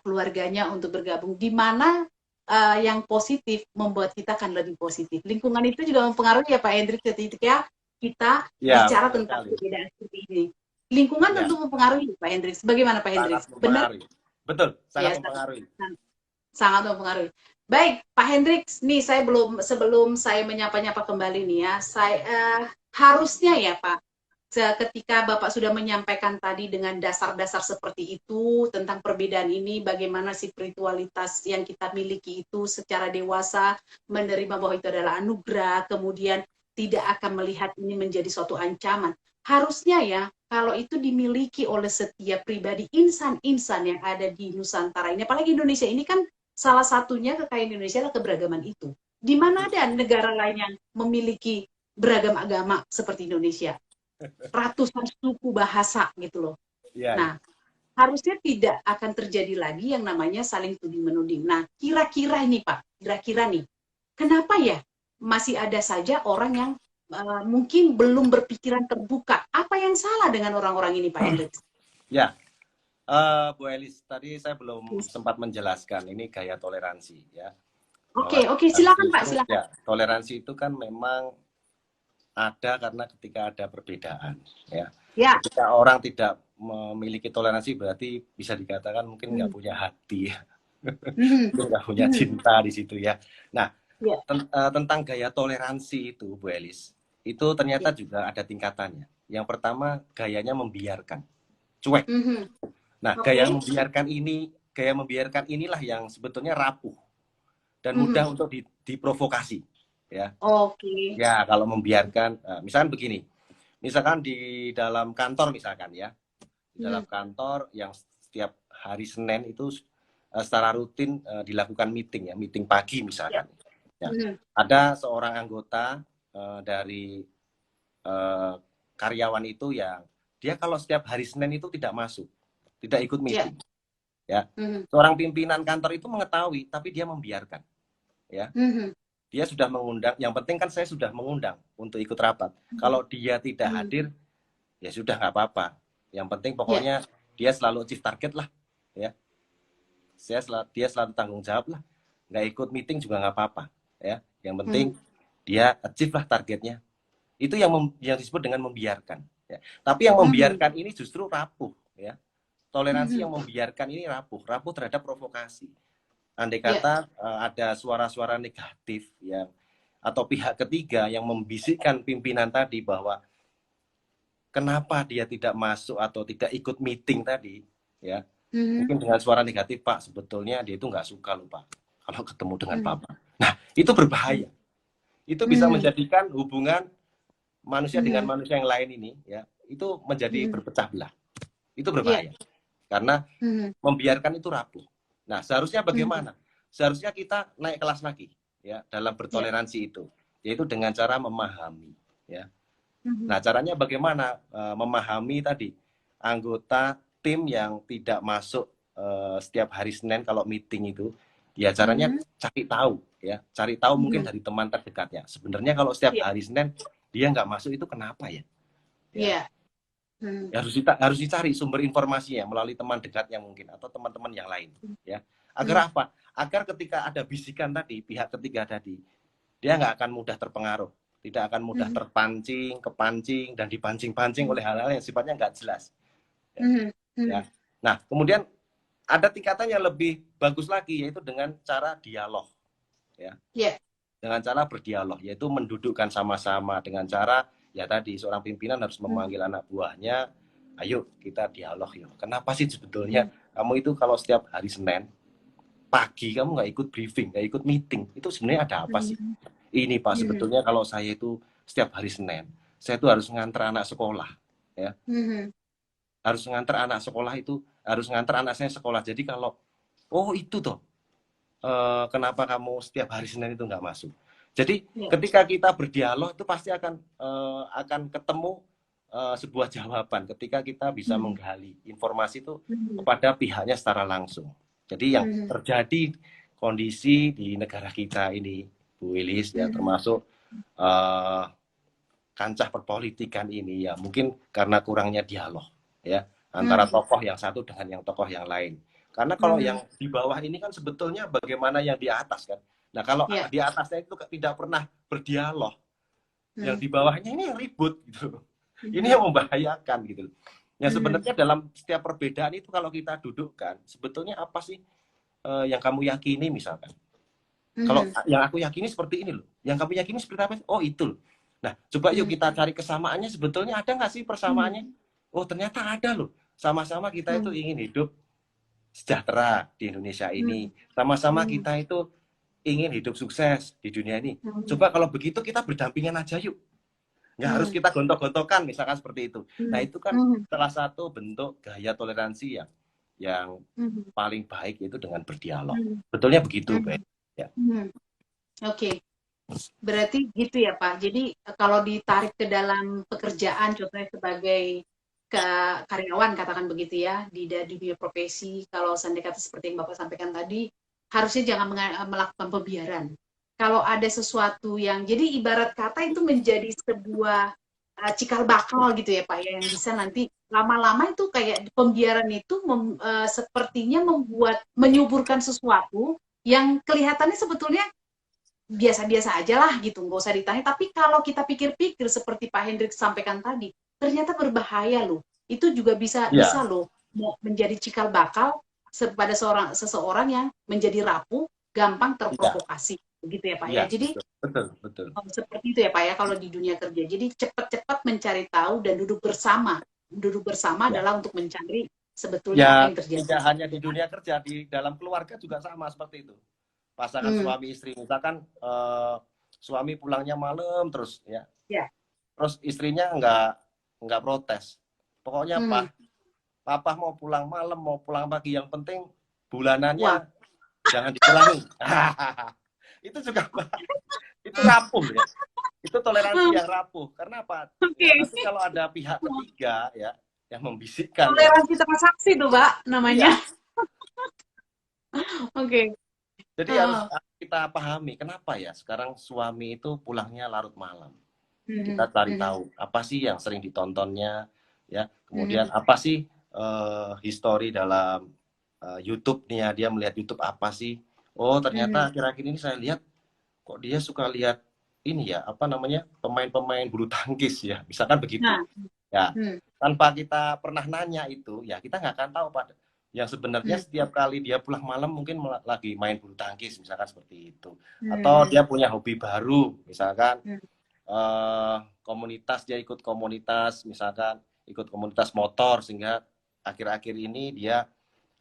keluarganya untuk bergabung di mana yang positif membuat kita akan lebih positif. Lingkungan itu juga mempengaruhi ya Pak Hendrik ketika kita bicara tentang perbedaan seperti ini. Lingkungan tentu mempengaruhi Pak Hendrik. Bagaimana Pak Hendrik? Benar? Betul, sangat mempengaruhi. Sangat mempengaruhi. Baik, Pak Hendrik, nih saya sebelum saya menyapa-nyapa kembali nih ya, saya harusnya ya Pak, ketika Bapak sudah menyampaikan tadi dengan dasar-dasar seperti itu tentang perbedaan ini, bagaimana spiritualitas yang kita miliki itu secara dewasa menerima bahwa itu adalah anugerah, kemudian tidak akan melihat ini menjadi suatu ancaman. Harusnya ya, kalau itu dimiliki oleh setiap pribadi, insan-insan yang ada di Nusantara ini, apalagi Indonesia ini kan salah satunya kekayaan Indonesia adalah keberagaman itu. Di mana ada negara lain yang memiliki beragam agama seperti Indonesia? Ratusan suku bahasa gitu loh. Nah, harusnya tidak akan terjadi lagi yang namanya saling tuding-menuding. Nah, kira-kira ini Pak, kira-kira nih, kenapa ya masih ada saja orang yang mungkin belum berpikiran terbuka? Apa yang salah dengan orang-orang ini Pak Hendrik? Ya, Bu Elis, tadi saya belum sempat menjelaskan ini gaya toleransi ya. Oke, silakan Pak, silakan. Ya, toleransi itu kan memang ada karena ketika ada perbedaan ya. Ketika orang tidak memiliki toleransi berarti bisa dikatakan mungkin nggak punya hati ya. Nggak punya cinta di situ ya. Nah, tentang gaya toleransi itu Bu Elis, itu ternyata juga ada tingkatannya. Yang pertama gayanya membiarkan, cuek. Nah, gaya membiarkan inilah yang sebetulnya rapuh dan mudah untuk diprovokasi. Ya. Ya, kalau membiarkan, misalkan begini, misalkan di dalam kantor misalkan ya, di dalam kantor yang setiap hari Senin itu secara rutin dilakukan meeting ya, meeting pagi misalkan. Ya. Ada seorang anggota dari karyawan itu yang dia kalau setiap hari Senin itu tidak masuk, tidak ikut meeting. Ya, seorang pimpinan kantor itu mengetahui, tapi dia membiarkan. Ya. Dia sudah mengundang, yang penting kan saya sudah mengundang untuk ikut rapat. Kalau dia tidak hadir, ya sudah nggak apa-apa. Yang penting pokoknya dia selalu achieve target lah, ya. Dia selalu tanggung jawab lah. Nggak ikut meeting juga nggak apa-apa, ya. Yang penting dia achieve lah targetnya. Itu yang disebut dengan membiarkan. Ya. Tapi yang membiarkan ini justru rapuh, ya. Toleransi yang membiarkan ini rapuh terhadap provokasi. Andai kata ada suara-suara negatif yang atau pihak ketiga yang membisikkan pimpinan tadi bahwa kenapa dia tidak masuk atau tidak ikut meeting tadi, ya mungkin dengan suara negatif, Pak sebetulnya dia itu nggak suka loh Pak kalau ketemu dengan Papa. Nah itu berbahaya, itu bisa menjadikan hubungan manusia dengan manusia yang lain ini, ya itu menjadi berpecah belah, itu berbahaya karena membiarkan itu rapuh. Nah, seharusnya bagaimana? Seharusnya kita naik kelas lagi ya dalam bertoleransi itu, yaitu dengan cara memahami ya. Nah, caranya bagaimana memahami tadi anggota tim yang tidak masuk setiap hari Senin kalau meeting itu, ya caranya cari tahu ya, cari tahu mungkin dari teman terdekatnya. Sebenarnya kalau setiap hari Senin dia nggak masuk itu kenapa ya? Harus dicari sumber informasinya melalui teman dekatnya mungkin atau teman-teman yang lain ya. Agar apa? Agar ketika ada bisikan tadi, pihak ketiga tadi, dia nggak akan mudah terpengaruh, tidak akan mudah kepancing dan dipancing-pancing oleh hal-hal yang sifatnya nggak jelas. Ya. Nah, kemudian ada tingkatan yang lebih bagus lagi, yaitu dengan cara dialog, ya. Dengan cara berdialog, yaitu mendudukkan sama-sama dengan cara ya tadi seorang pimpinan harus memanggil anak buahnya, ayo kita dialog yuk. Kenapa sih sebetulnya kamu itu kalau setiap hari Senin pagi kamu nggak ikut briefing, nggak ikut meeting, itu sebenarnya ada apa sih? Ini Pak, sebetulnya kalau saya itu setiap hari Senin, saya itu harus nganter anak sekolah, ya. Harus nganter anak sekolah itu, harus nganter anak saya sekolah. Jadi kalau, oh itu toh, kenapa kamu setiap hari Senin itu nggak masuk? Jadi ketika kita berdialog itu pasti akan ketemu sebuah jawaban ketika kita bisa menggali informasi itu kepada pihaknya secara langsung. Jadi yang terjadi kondisi di negara kita ini, Bu Wilis, ya termasuk kancah perpolitikan ini ya mungkin karena kurangnya dialog ya antara tokoh yang satu dengan yang tokoh yang lain. Karena kalau yang di bawah ini kan sebetulnya bagaimana yang di atas kan. Nah kalau di atasnya itu tidak pernah berdialog, yang di bawahnya ini yang ribut gitu. Ini yang membahayakan gitu. Yang sebenarnya dalam setiap perbedaan itu kalau kita dudukkan, sebetulnya apa sih yang kamu yakini misalkan. Kalau yang aku yakini seperti ini loh, yang kamu yakini seperti apa? Oh itu loh. Nah coba yuk kita cari kesamaannya, sebetulnya ada nggak sih persamaannya? Oh ternyata ada loh. Sama-sama kita itu ingin hidup sejahtera di Indonesia ini. Sama-sama kita itu ingin hidup sukses di dunia ini. Coba kalau begitu kita berdampingan aja yuk. Nggak harus kita gontok-gontokan misalkan seperti itu. Nah itu kan salah satu bentuk gaya toleransi yang paling baik itu dengan berdialog. Betulnya begitu, Pak. Ya. Oke. Berarti gitu ya Pak. Jadi kalau ditarik ke dalam pekerjaan, contohnya sebagai karyawan katakan begitu ya, di dunia profesi, kalau seandainya kata seperti yang Bapak sampaikan tadi, harusnya jangan melakukan pembiaran. Kalau ada sesuatu yang, jadi ibarat kata itu menjadi sebuah cikal bakal gitu ya Pak, yang bisa nanti lama-lama itu kayak pembiaran itu sepertinya menyuburkan sesuatu yang kelihatannya sebetulnya biasa-biasa aja lah gitu, nggak usah ditanya. Tapi kalau kita pikir-pikir seperti Pak Hendrik sampaikan tadi, ternyata berbahaya loh. Itu juga bisa loh menjadi cikal bakal pada seseorang yang menjadi rapuh, gampang terprovokasi. Begitu ya Pak ya. Jadi betul. Seperti itu ya Pak ya kalau di dunia kerja. Jadi cepat-cepat mencari tahu dan duduk bersama. Duduk bersama adalah untuk mencari sebetulnya apa yang terjadi. Tidak hanya di dunia kerja, di dalam keluarga juga sama seperti itu. Pasangan suami istri, misalkan suami pulangnya malam terus ya. Terus istrinya nggak protes. Pokoknya papa mau pulang malam, mau pulang pagi, yang penting bulanannya jangan dikurangi. Itu juga itu rapuh ya. Itu toleransi yang rapuh. Karena apa? Ya, nanti kalau ada pihak ketiga ya yang membisikkan. Toleransi transaksi tuh, Pak, namanya. Oke. Jadi harus kita pahami kenapa ya sekarang suami itu pulangnya larut malam. Kita cari tahu apa sih yang sering ditontonnya ya. Kemudian apa sih histori dalam YouTube-nya, dia melihat YouTube apa sih? Oh, ternyata akhir-akhir ini saya lihat kok dia suka lihat ini ya, apa namanya? Pemain-pemain bulu tangkis ya. Misalkan begitu. Ya. Tanpa kita pernah nanya itu, ya kita nggak akan tahu pada yang sebenarnya setiap kali dia pulang malam mungkin lagi main bulu tangkis misalkan seperti itu. Atau dia punya hobi baru, misalkan komunitas, dia ikut komunitas, misalkan ikut komunitas motor sehingga akhir-akhir ini dia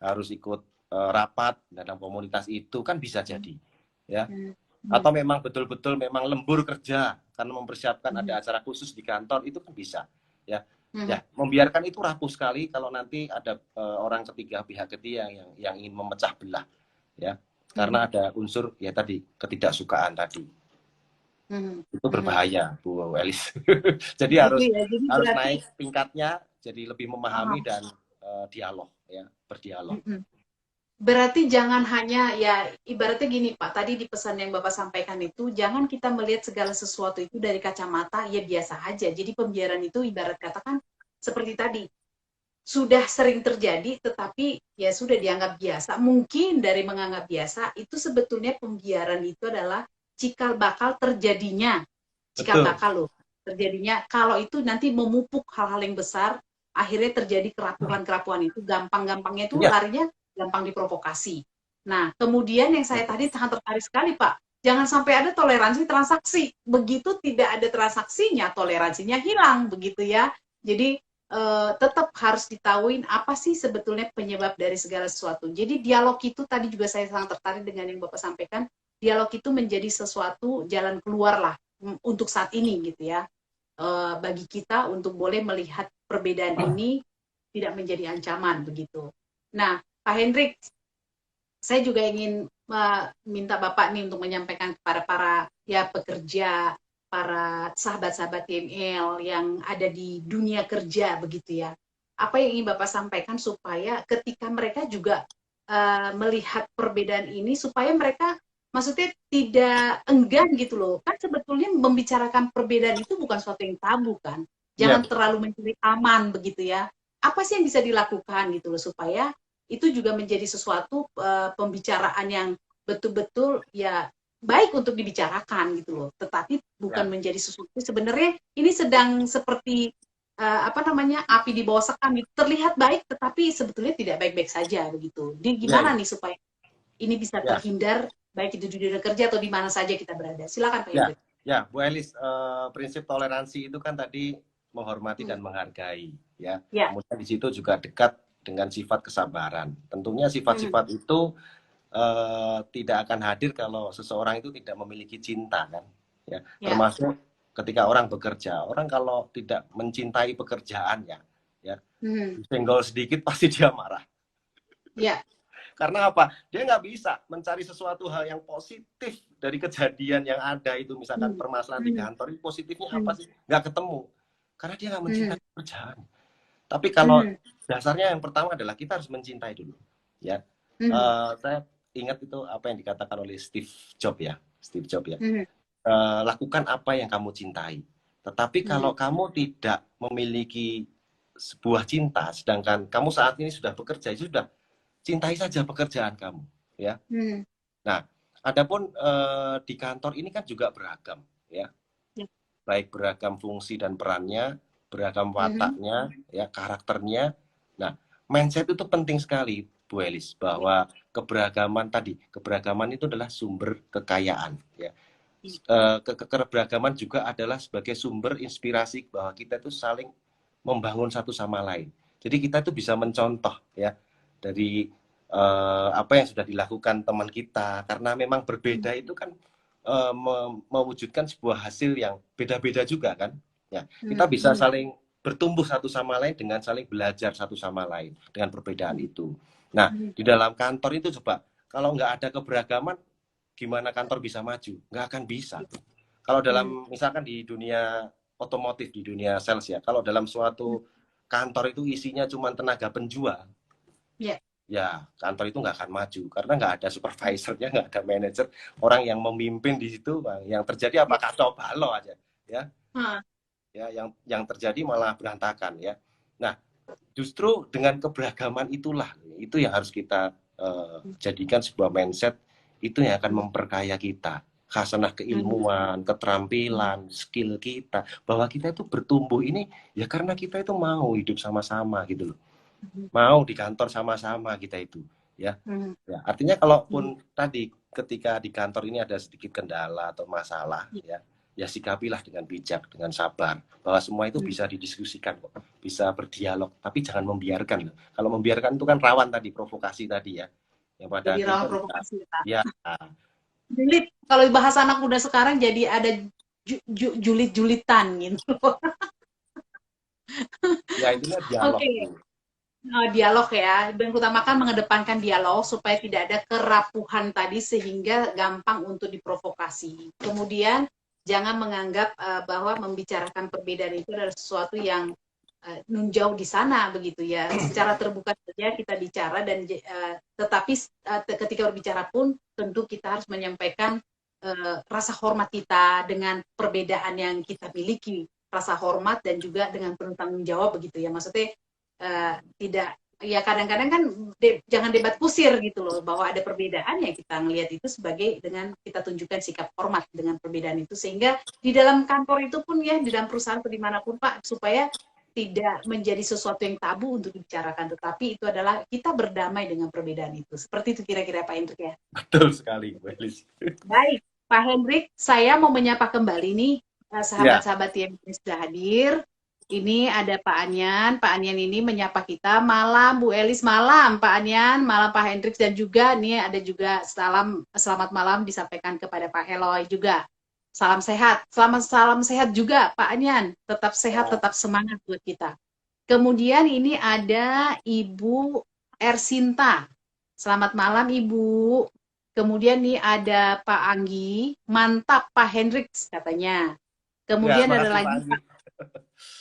harus ikut rapat dalam komunitas itu, kan bisa jadi ya. Atau memang betul-betul memang lembur kerja karena mempersiapkan ada acara khusus di kantor, itu kan bisa ya. Ya, membiarkan itu rapuh sekali kalau nanti ada orang ketiga, pihak ketiga yang ingin memecah belah ya. Karena ada unsur ya tadi ketidaksukaan tadi. Itu berbahaya, Bu Elis. Jadi harus naik tingkatnya, jadi lebih memahami dan dialog ya, berdialog. Berarti jangan hanya ya, ibaratnya gini Pak, tadi di pesan yang Bapak sampaikan itu, jangan kita melihat segala sesuatu itu dari kacamata ya biasa aja. Jadi pembiaran itu ibarat katakan seperti tadi, sudah sering terjadi tetapi ya sudah dianggap biasa. Mungkin dari menganggap biasa itu sebetulnya pembiaran itu adalah cikal bakal terjadinya. Cikal bakal loh terjadinya kalau itu nanti memupuk hal-hal yang besar, akhirnya terjadi kerapuhan-kerapuhan itu, gampang-gampangnya itu larinya gampang diprovokasi. Nah, kemudian yang saya tadi sangat tertarik sekali, Pak. Jangan sampai ada toleransi transaksi. Begitu tidak ada transaksinya, toleransinya hilang, begitu ya. Jadi, tetap harus ditahuin apa sih sebetulnya penyebab dari segala sesuatu. Jadi dialog itu tadi juga saya sangat tertarik dengan yang Bapak sampaikan, dialog itu menjadi sesuatu jalan keluar lah untuk saat ini gitu ya. Bagi kita untuk boleh melihat perbedaan ini tidak menjadi ancaman begitu. Nah, Pak Hendrik, saya juga ingin minta Bapak nih untuk menyampaikan kepada para ya pekerja, para sahabat-sahabat TML yang ada di dunia kerja begitu ya. Apa yang ingin Bapak sampaikan supaya ketika mereka juga melihat perbedaan ini supaya mereka maksudnya tidak enggan gitu loh. Kan sebetulnya membicarakan perbedaan itu bukan suatu yang tabu kan. Ya, Jangan terlalu mencari aman begitu ya. Apa sih yang bisa dilakukan gitu loh supaya itu juga menjadi sesuatu pembicaraan yang betul-betul ya baik untuk dibicarakan gitu loh, tetapi bukan ya, menjadi sesuatu sebenarnya ini sedang seperti apa namanya api di bawah sekam gitu. Terlihat baik tetapi sebetulnya tidak baik-baik saja begitu. Jadi ya, gimana ya, nih supaya ini bisa ya, terhindar baik itu di dunia kerja atau di mana saja kita berada. Silakan Pak ya, Hendrik. ya, Bu Elis, prinsip toleransi itu kan tadi menghormati Hmm. dan menghargai, ya. Ya. Kemudian di situ juga dekat dengan sifat kesabaran. Tentunya Hmm. sifat-sifat itu tidak akan hadir kalau seseorang itu tidak memiliki cinta, kan? Ya, Ya. termasuk ketika orang bekerja, orang kalau tidak mencintai pekerjaannya, ya, Hmm. disenggol sedikit pasti dia marah. Ya. Karena apa? Dia nggak bisa mencari sesuatu hal yang positif dari kejadian yang ada itu. Misalkan Hmm. permasalahan di Hmm. kantor, itu positifnya apa Hmm. sih? Nggak ketemu. Karena dia nggak Hmm. mencintai pekerjaan. Tapi kalau Hmm. dasarnya yang pertama adalah kita harus mencintai dulu. Ya, Hmm. saya ingat itu apa yang dikatakan oleh Steve Jobs ya. Steve Jobs ya. Hmm. Lakukan apa yang kamu cintai. Tetapi Hmm. kalau kamu tidak memiliki sebuah cinta, sedangkan kamu saat ini sudah bekerja, itu sudah cintai saja pekerjaan kamu, ya. Hmm. Nah, adapun di kantor ini kan juga beragam, ya, Ya. baik beragam fungsi dan perannya, beragam Hmm. wataknya, ya, karakternya. Nah, mindset itu penting sekali, Bu Elis, Ya. bahwa keberagaman tadi, keberagaman itu adalah sumber kekayaan, ya. Keberagaman juga adalah sebagai sumber inspirasi bahwa kita itu saling membangun satu sama lain. Jadi kita itu bisa mencontoh, ya, dari apa yang sudah dilakukan teman kita, karena memang berbeda itu kan mewujudkan sebuah hasil yang beda-beda juga, kan, ya. Kita Hmm. bisa Hmm. saling bertumbuh satu sama lain dengan saling belajar satu sama lain dengan perbedaan itu. Nah, Hmm. di dalam kantor itu coba kalau nggak ada keberagaman, gimana kantor bisa maju? Nggak akan bisa. Kalau Hmm. dalam misalkan di dunia otomotif, di dunia sales ya, kalau dalam suatu kantor itu isinya cuma tenaga penjual, Ya. ya kantor itu nggak akan maju karena nggak ada supervisornya, nggak ada manajer, orang yang memimpin di situ, Bang. Yang terjadi apa? Ya. Kacau balau aja, ya, Ah. ya, yang terjadi malah berantakan, ya. Nah, justru dengan keberagaman itulah itu yang harus kita jadikan sebuah mindset itu yang akan memperkaya kita, khasanah Hmm. keilmuan, keterampilan, skill kita, bahwa kita itu bertumbuh ini ya karena kita itu mau hidup sama-sama gitu loh, mau di kantor sama-sama kita itu, ya. Hmm. Ya, artinya kalaupun tadi ketika di kantor ini ada sedikit kendala atau masalah, ya, ya sikapilah dengan bijak, dengan sabar, bahwa semua itu Hmm. bisa didiskusikan kok, bisa berdialog, tapi jangan membiarkan. Kalau membiarkan itu kan rawan tadi, provokasi tadi ya, yang pada Jadi rawan akhirnya bisa, provokasi Pak. ya, Julid, kalau bahasa anak muda sekarang jadi ada julit-julitan gitu. ya intinya dialog. Oke, dialog ya. Dan utamakan mengedepankan dialog supaya tidak ada kerapuhan tadi sehingga gampang untuk diprovokasi. Kemudian jangan menganggap bahwa membicarakan perbedaan itu adalah sesuatu yang nunjau di sana begitu ya. Secara terbuka saja kita bicara dan tetapi ketika berbicara pun tentu kita harus menyampaikan rasa hormat kita dengan perbedaan yang kita miliki, rasa hormat dan juga dengan penuh tanggung jawab begitu ya. Maksudnya tidak ya kadang-kadang kan jangan debat kusir gitu loh bahwa ada perbedaan ya kita ngelihat itu sebagai dengan kita tunjukkan sikap hormat dengan perbedaan itu sehingga di dalam kantor itu pun ya di dalam perusahaan atau dimanapun Pak supaya tidak menjadi sesuatu yang tabu untuk dibicarakan, tetapi itu adalah kita berdamai dengan perbedaan itu. Seperti itu kira-kira Pak Hendrik ya. Betul sekali, Bu Elis. Baik, Pak Hendrik, saya mau menyapa kembali nih Ya, sahabat-sahabat yang sudah hadir. Ini ada Pak Anyan. Pak Anyan ini menyapa kita. Malam Bu Elis, malam Pak Anyan, malam Pak Hendrik, dan juga nih ada juga selamat malam disampaikan kepada Pak Eloy juga. Salam sehat. Salam sehat juga Pak Anyan. Tetap sehat, tetap semangat buat kita. Kemudian ini ada Ibu Ersinta. Selamat malam Ibu. Kemudian nih ada Pak Anggi. Mantap Pak Hendrik katanya. Kemudian Ya, ada makasih Pak lagi Andi.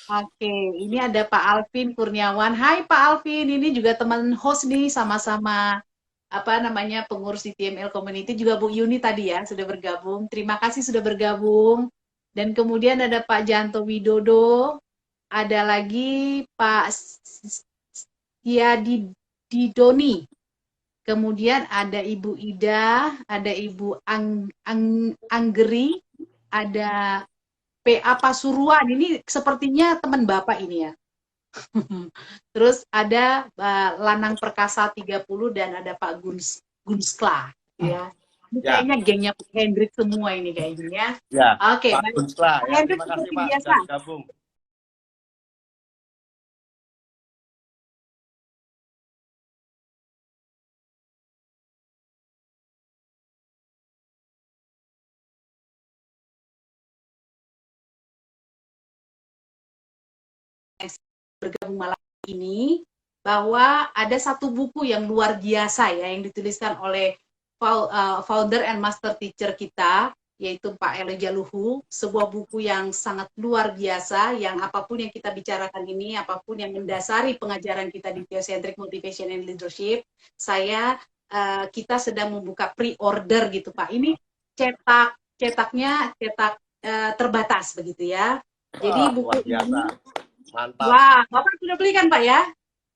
Oke, ini ada Pak Alvin Kurniawan. Hai Pak Alvin, ini juga teman host nih, sama-sama apa namanya pengurus di TML Community, juga Bu Yuni tadi ya sudah bergabung. Terima kasih sudah bergabung. Dan kemudian ada Pak Janto Widodo, ada lagi Pak Yadi Didoni. Kemudian ada Ibu Ida, ada Ibu Anggeri, ada PA Pasuruan. Ini sepertinya teman Bapak ini ya. Terus ada Lanang Perkasa 30 dan ada Pak Gunskla ya. Ini Ya, kayaknya gengnya Pak Hendrik semua ini kayaknya. ya, Oke, Pak baik. Gunsla Pak ya. Hendrik Terima kasih seperti Pak biasa. sudah bergabung. Bergabung malam ini bahwa ada satu buku yang luar biasa ya yang dituliskan oleh founder and master teacher kita yaitu Pak Elijah Luhu, sebuah buku yang sangat luar biasa yang apapun yang kita bicarakan ini, apapun yang mendasari pengajaran kita di Theocentric Motivation and Leadership, kita sedang membuka pre-order gitu Pak. Ini cetaknya terbatas begitu ya. Jadi buku Luar biasa. ini Mantap. wah, Bapak sudah beli kan Pak ya?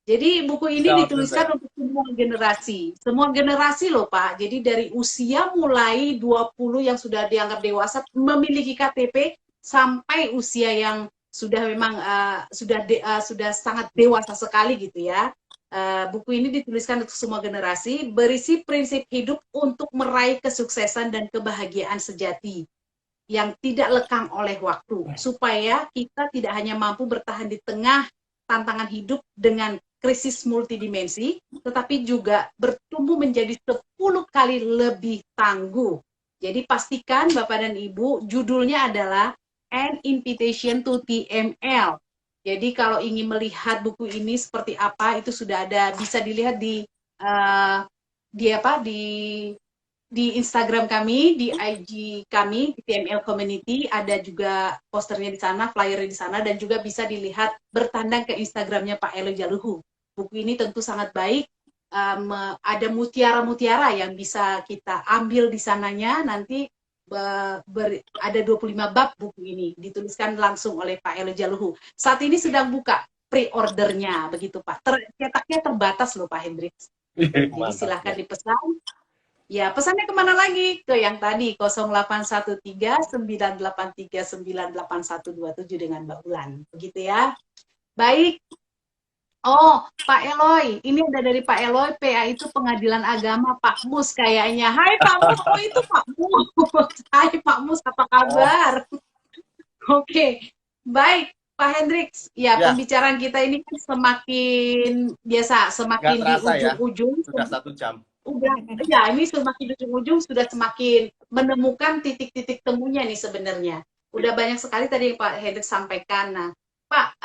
Jadi buku ini Sudah order dituliskan saya. untuk semua generasi. Semua generasi loh Pak. Jadi dari usia mulai 20 yang sudah dianggap dewasa memiliki KTP sampai usia yang sudah memang sudah sangat dewasa sekali gitu ya. Buku ini dituliskan untuk semua generasi, berisi prinsip hidup untuk meraih kesuksesan dan kebahagiaan sejati yang tidak lekang oleh waktu, supaya kita tidak hanya mampu bertahan di tengah tantangan hidup dengan krisis multidimensi, tetapi juga bertumbuh menjadi 10 kali lebih tangguh. Jadi pastikan Bapak dan Ibu, judulnya adalah An Invitation to TML. Jadi kalau ingin melihat buku ini seperti apa, itu sudah ada, bisa dilihat di Instagram kami, di IG kami, di TML Community, ada juga posternya di sana, flyernya di sana, dan juga bisa dilihat bertandang ke Instagramnya Pak Elijah Luhu. Buku ini tentu sangat baik, ada mutiara-mutiara yang bisa kita ambil di sananya, nanti ada 25 bab buku ini, dituliskan langsung oleh Pak Elijah Luhu. Saat ini sedang buka pre-ordernya, begitu Pak. Cetaknya terbatas loh Pak Hendrik. Jadi silahkan dipesan. Ya, pesannya kemana lagi? Ke yang tadi, 0813-983-98127 dengan Mbak Ulan. Begitu ya. Baik. Oh, Pak Eloy. Ini ada dari Pak Eloy, PA itu Pengadilan Agama Pak Mus kayaknya. Hai Pak Mus, oh itu Pak Mus. Hai Pak Mus, apa kabar? Oke, baik. Pak Hendrix, ya, pembicaraan kita ini kan semakin biasa, semakin di ujung-ujung. Ya. Sudah 1 jam. Udah, ya ini semakin ujung-ujung sudah semakin menemukan titik-titik temunya nih sebenarnya. Udah banyak sekali tadi yang Pak Hendrik sampaikan. Nah, Pak,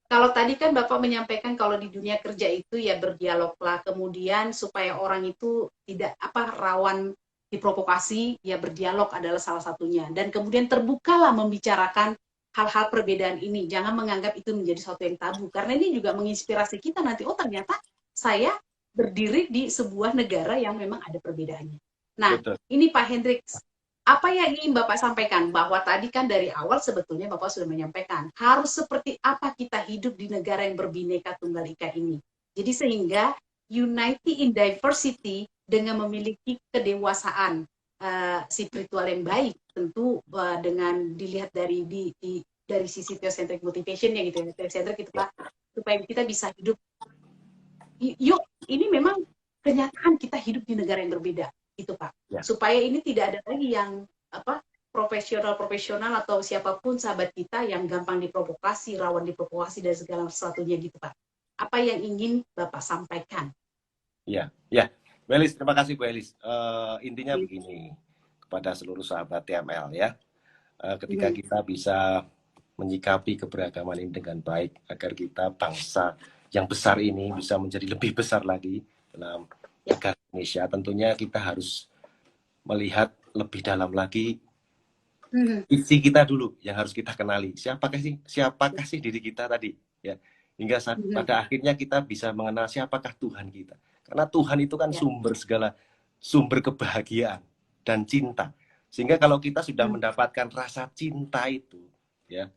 kalau tadi kan Bapak menyampaikan kalau di dunia kerja itu ya berdialoglah, kemudian supaya orang itu tidak rawan diprovokasi, ya berdialog adalah salah satunya. Dan kemudian terbukalah membicarakan hal-hal perbedaan ini. Jangan menganggap itu menjadi sesuatu yang tabu, karena ini juga menginspirasi kita nanti. Oh ternyata saya berdiri di sebuah negara yang memang ada perbedaannya. Nah, betul. Ini Pak Hendrik, apa yang ingin Bapak sampaikan? Bahwa tadi kan dari awal sebetulnya Bapak sudah menyampaikan, harus seperti apa kita hidup di negara yang berbineka tunggal ika ini. Jadi sehingga unity in diversity dengan memiliki kedewasaan spiritual yang baik, tentu dengan dilihat dari sisi theocentric motivation ya gitu ya, theocentric itu Pak, supaya kita bisa hidup. Yuk, ini memang kenyataan kita hidup di negara yang berbeda, gitu Pak. Ya. Supaya ini tidak ada lagi yang profesional atau siapapun sahabat kita yang gampang diprovokasi, rawan diprovokasi dan segala sesuatunya gitu Pak. Apa yang ingin Bapak sampaikan? Ya, ya. Bu Elis, terima kasih Bu Elis. Intinya begini kepada seluruh sahabat TML ya. Ketika kita bisa menyikapi keberagaman ini dengan baik agar kita bangsa yang besar ini bisa menjadi lebih besar lagi dalam negara Indonesia, tentunya kita harus melihat lebih dalam lagi isi kita dulu yang harus kita kenali. Siapakah sih diri kita tadi ya. Hingga pada akhirnya kita bisa mengenal siapakah Tuhan kita. Karena Tuhan itu kan sumber kebahagiaan dan cinta. Sehingga kalau kita sudah mendapatkan rasa cinta itu, ya,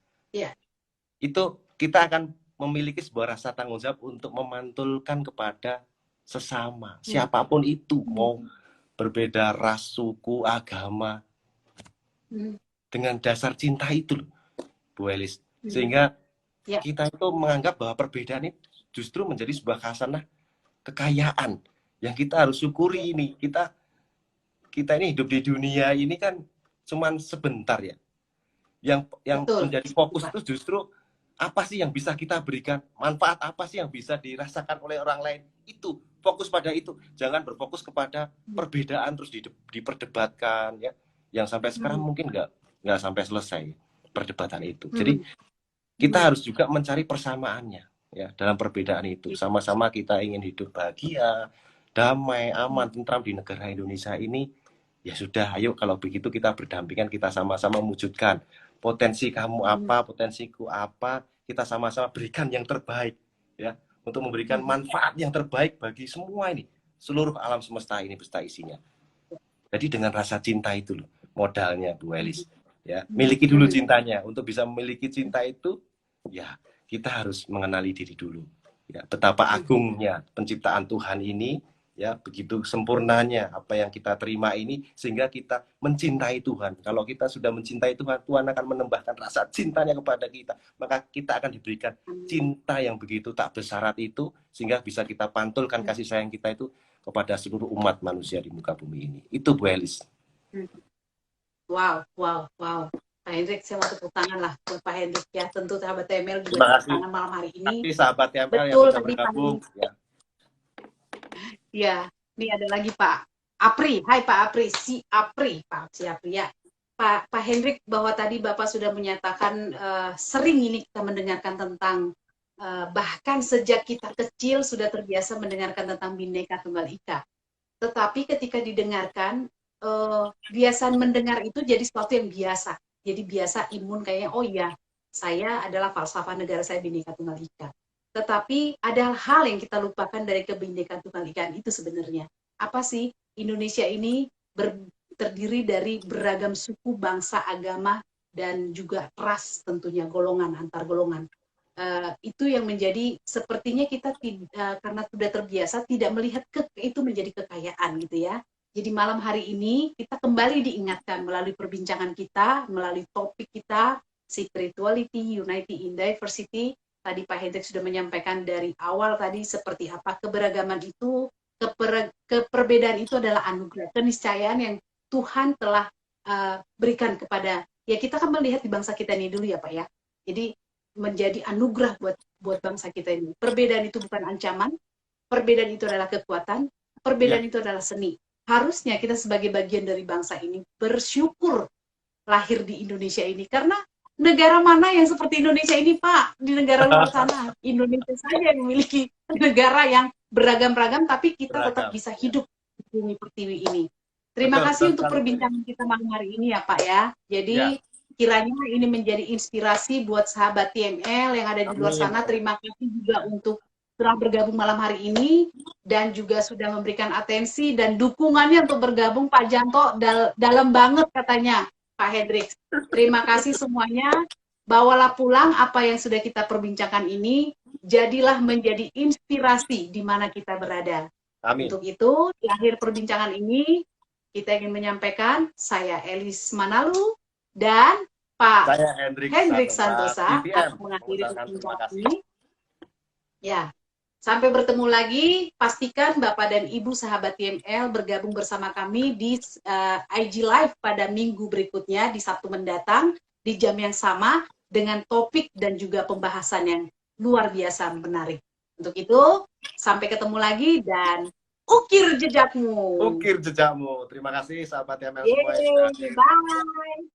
itu kita akan memiliki sebuah rasa tanggung jawab untuk memantulkan kepada sesama, siapapun itu, mau berbeda ras, suku, agama, dengan dasar cinta itu, Bu Elis. Sehingga kita itu menganggap bahwa perbedaan ini justru menjadi sebuah khasanah kekayaan yang kita harus syukuri ini. Kita ini hidup di dunia ini kan cuman sebentar ya. Yang menjadi fokus itu justru apa sih yang bisa kita berikan, manfaat apa sih yang bisa dirasakan oleh orang lain. Itu fokus pada itu, jangan berfokus kepada perbedaan terus diperdebatkan ya. Yang sampai sekarang mungkin nggak sampai selesai perdebatan itu. Jadi kita harus juga mencari persamaannya ya dalam perbedaan itu. Sama-sama kita ingin hidup bahagia, damai, aman, tentram di negara Indonesia ini. Ya sudah, ayo kalau begitu kita berdampingan, kita sama-sama mewujudkan potensi kamu apa, potensiku apa, kita sama-sama berikan yang terbaik ya untuk memberikan manfaat yang terbaik bagi semua ini, seluruh alam semesta ini beserta isinya. Jadi dengan rasa cinta itu loh modalnya Bu Elis ya. Miliki dulu cintanya. Untuk bisa memiliki cinta itu ya kita harus mengenali diri dulu ya, betapa agungnya penciptaan Tuhan ini ya, begitu sempurnanya apa yang kita terima ini sehingga kita mencintai Tuhan. Kalau kita sudah mencintai Tuhan, Tuhan akan menambahkan rasa cintanya kepada kita, maka kita akan diberikan cinta yang begitu tak bersyarat itu sehingga bisa kita pantulkan kasih sayang kita itu kepada seluruh umat manusia di muka bumi ini. Itu Bu Elis. Wow. Pak Hendrik, saya mau tepuk tangan lah buat Pak Hendrik ya. Tentu sahabat TML juga tepuk tangan malam hari ini. Terima kasih sahabat TML yang sudah bergabung. Ya, ini ada lagi Pak Apri. Hai Pak Apri, si Apri ya. Pak Hendrik, bahwa tadi Bapak sudah menyatakan sering ini kita mendengarkan tentang bahkan sejak kita kecil sudah terbiasa mendengarkan tentang Bhinneka Tunggal Ika. Tetapi ketika didengarkan, biasa mendengar itu jadi sesuatu yang biasa. Jadi biasa imun kayaknya, oh iya, saya adalah falsafah negara saya Bhinneka Tunggal Ika. Tetapi ada hal yang kita lupakan dari kebinekaan Tunggal Ika itu sebenarnya. Apa sih? Indonesia ini terdiri dari beragam suku, bangsa, agama, dan juga ras tentunya, golongan, antar golongan. Itu yang menjadi, sepertinya kita karena sudah terbiasa tidak melihat itu menjadi kekayaan gitu ya. Jadi malam hari ini kita kembali diingatkan melalui perbincangan kita, melalui topik kita, Spirituality, Unity in Diversity. Tadi Pak Hendrik sudah menyampaikan dari awal tadi seperti apa keberagaman itu, keperbedaan itu adalah anugerah, keniscayaan yang Tuhan telah berikan kepada, ya kita kan melihat di bangsa kita ini dulu ya Pak ya. Jadi menjadi anugerah buat bangsa kita ini. Perbedaan itu bukan ancaman, perbedaan itu adalah kekuatan, perbedaan itu adalah seni. Harusnya kita sebagai bagian dari bangsa ini bersyukur lahir di Indonesia ini, karena negara mana yang seperti Indonesia ini Pak? Di negara luar sana, Indonesia saja yang memiliki negara yang beragam-ragam, tapi kita tetap bisa hidup di bumi pertiwi ini. Terima kasih untuk perbincangan kita malam hari ini ya Pak ya. Jadi kiranya ini menjadi inspirasi buat sahabat TML yang ada di luar sana. Terima kasih juga untuk telah bergabung malam hari ini dan juga sudah memberikan atensi dan dukungannya untuk bergabung. Pak Janto dalam banget katanya Pak Hendrik. Terima kasih semuanya. Bawalah pulang apa yang sudah kita perbincangkan ini, jadilah menjadi inspirasi di mana kita berada. Amin. Untuk itu, di akhir perbincangan ini kita ingin menyampaikan, saya Elis Manalu dan Pak Hendrik Santosa akan mengakhiri perbincangan ini. Ya. Sampai bertemu lagi, pastikan Bapak dan Ibu sahabat TML bergabung bersama kami di IG Live pada minggu berikutnya, di Sabtu mendatang, di jam yang sama, dengan topik dan juga pembahasan yang luar biasa menarik. Untuk itu, sampai ketemu lagi dan ukir jejakmu. Ukir jejakmu. Terima kasih sahabat TML semua yang sudah hadir. Bye.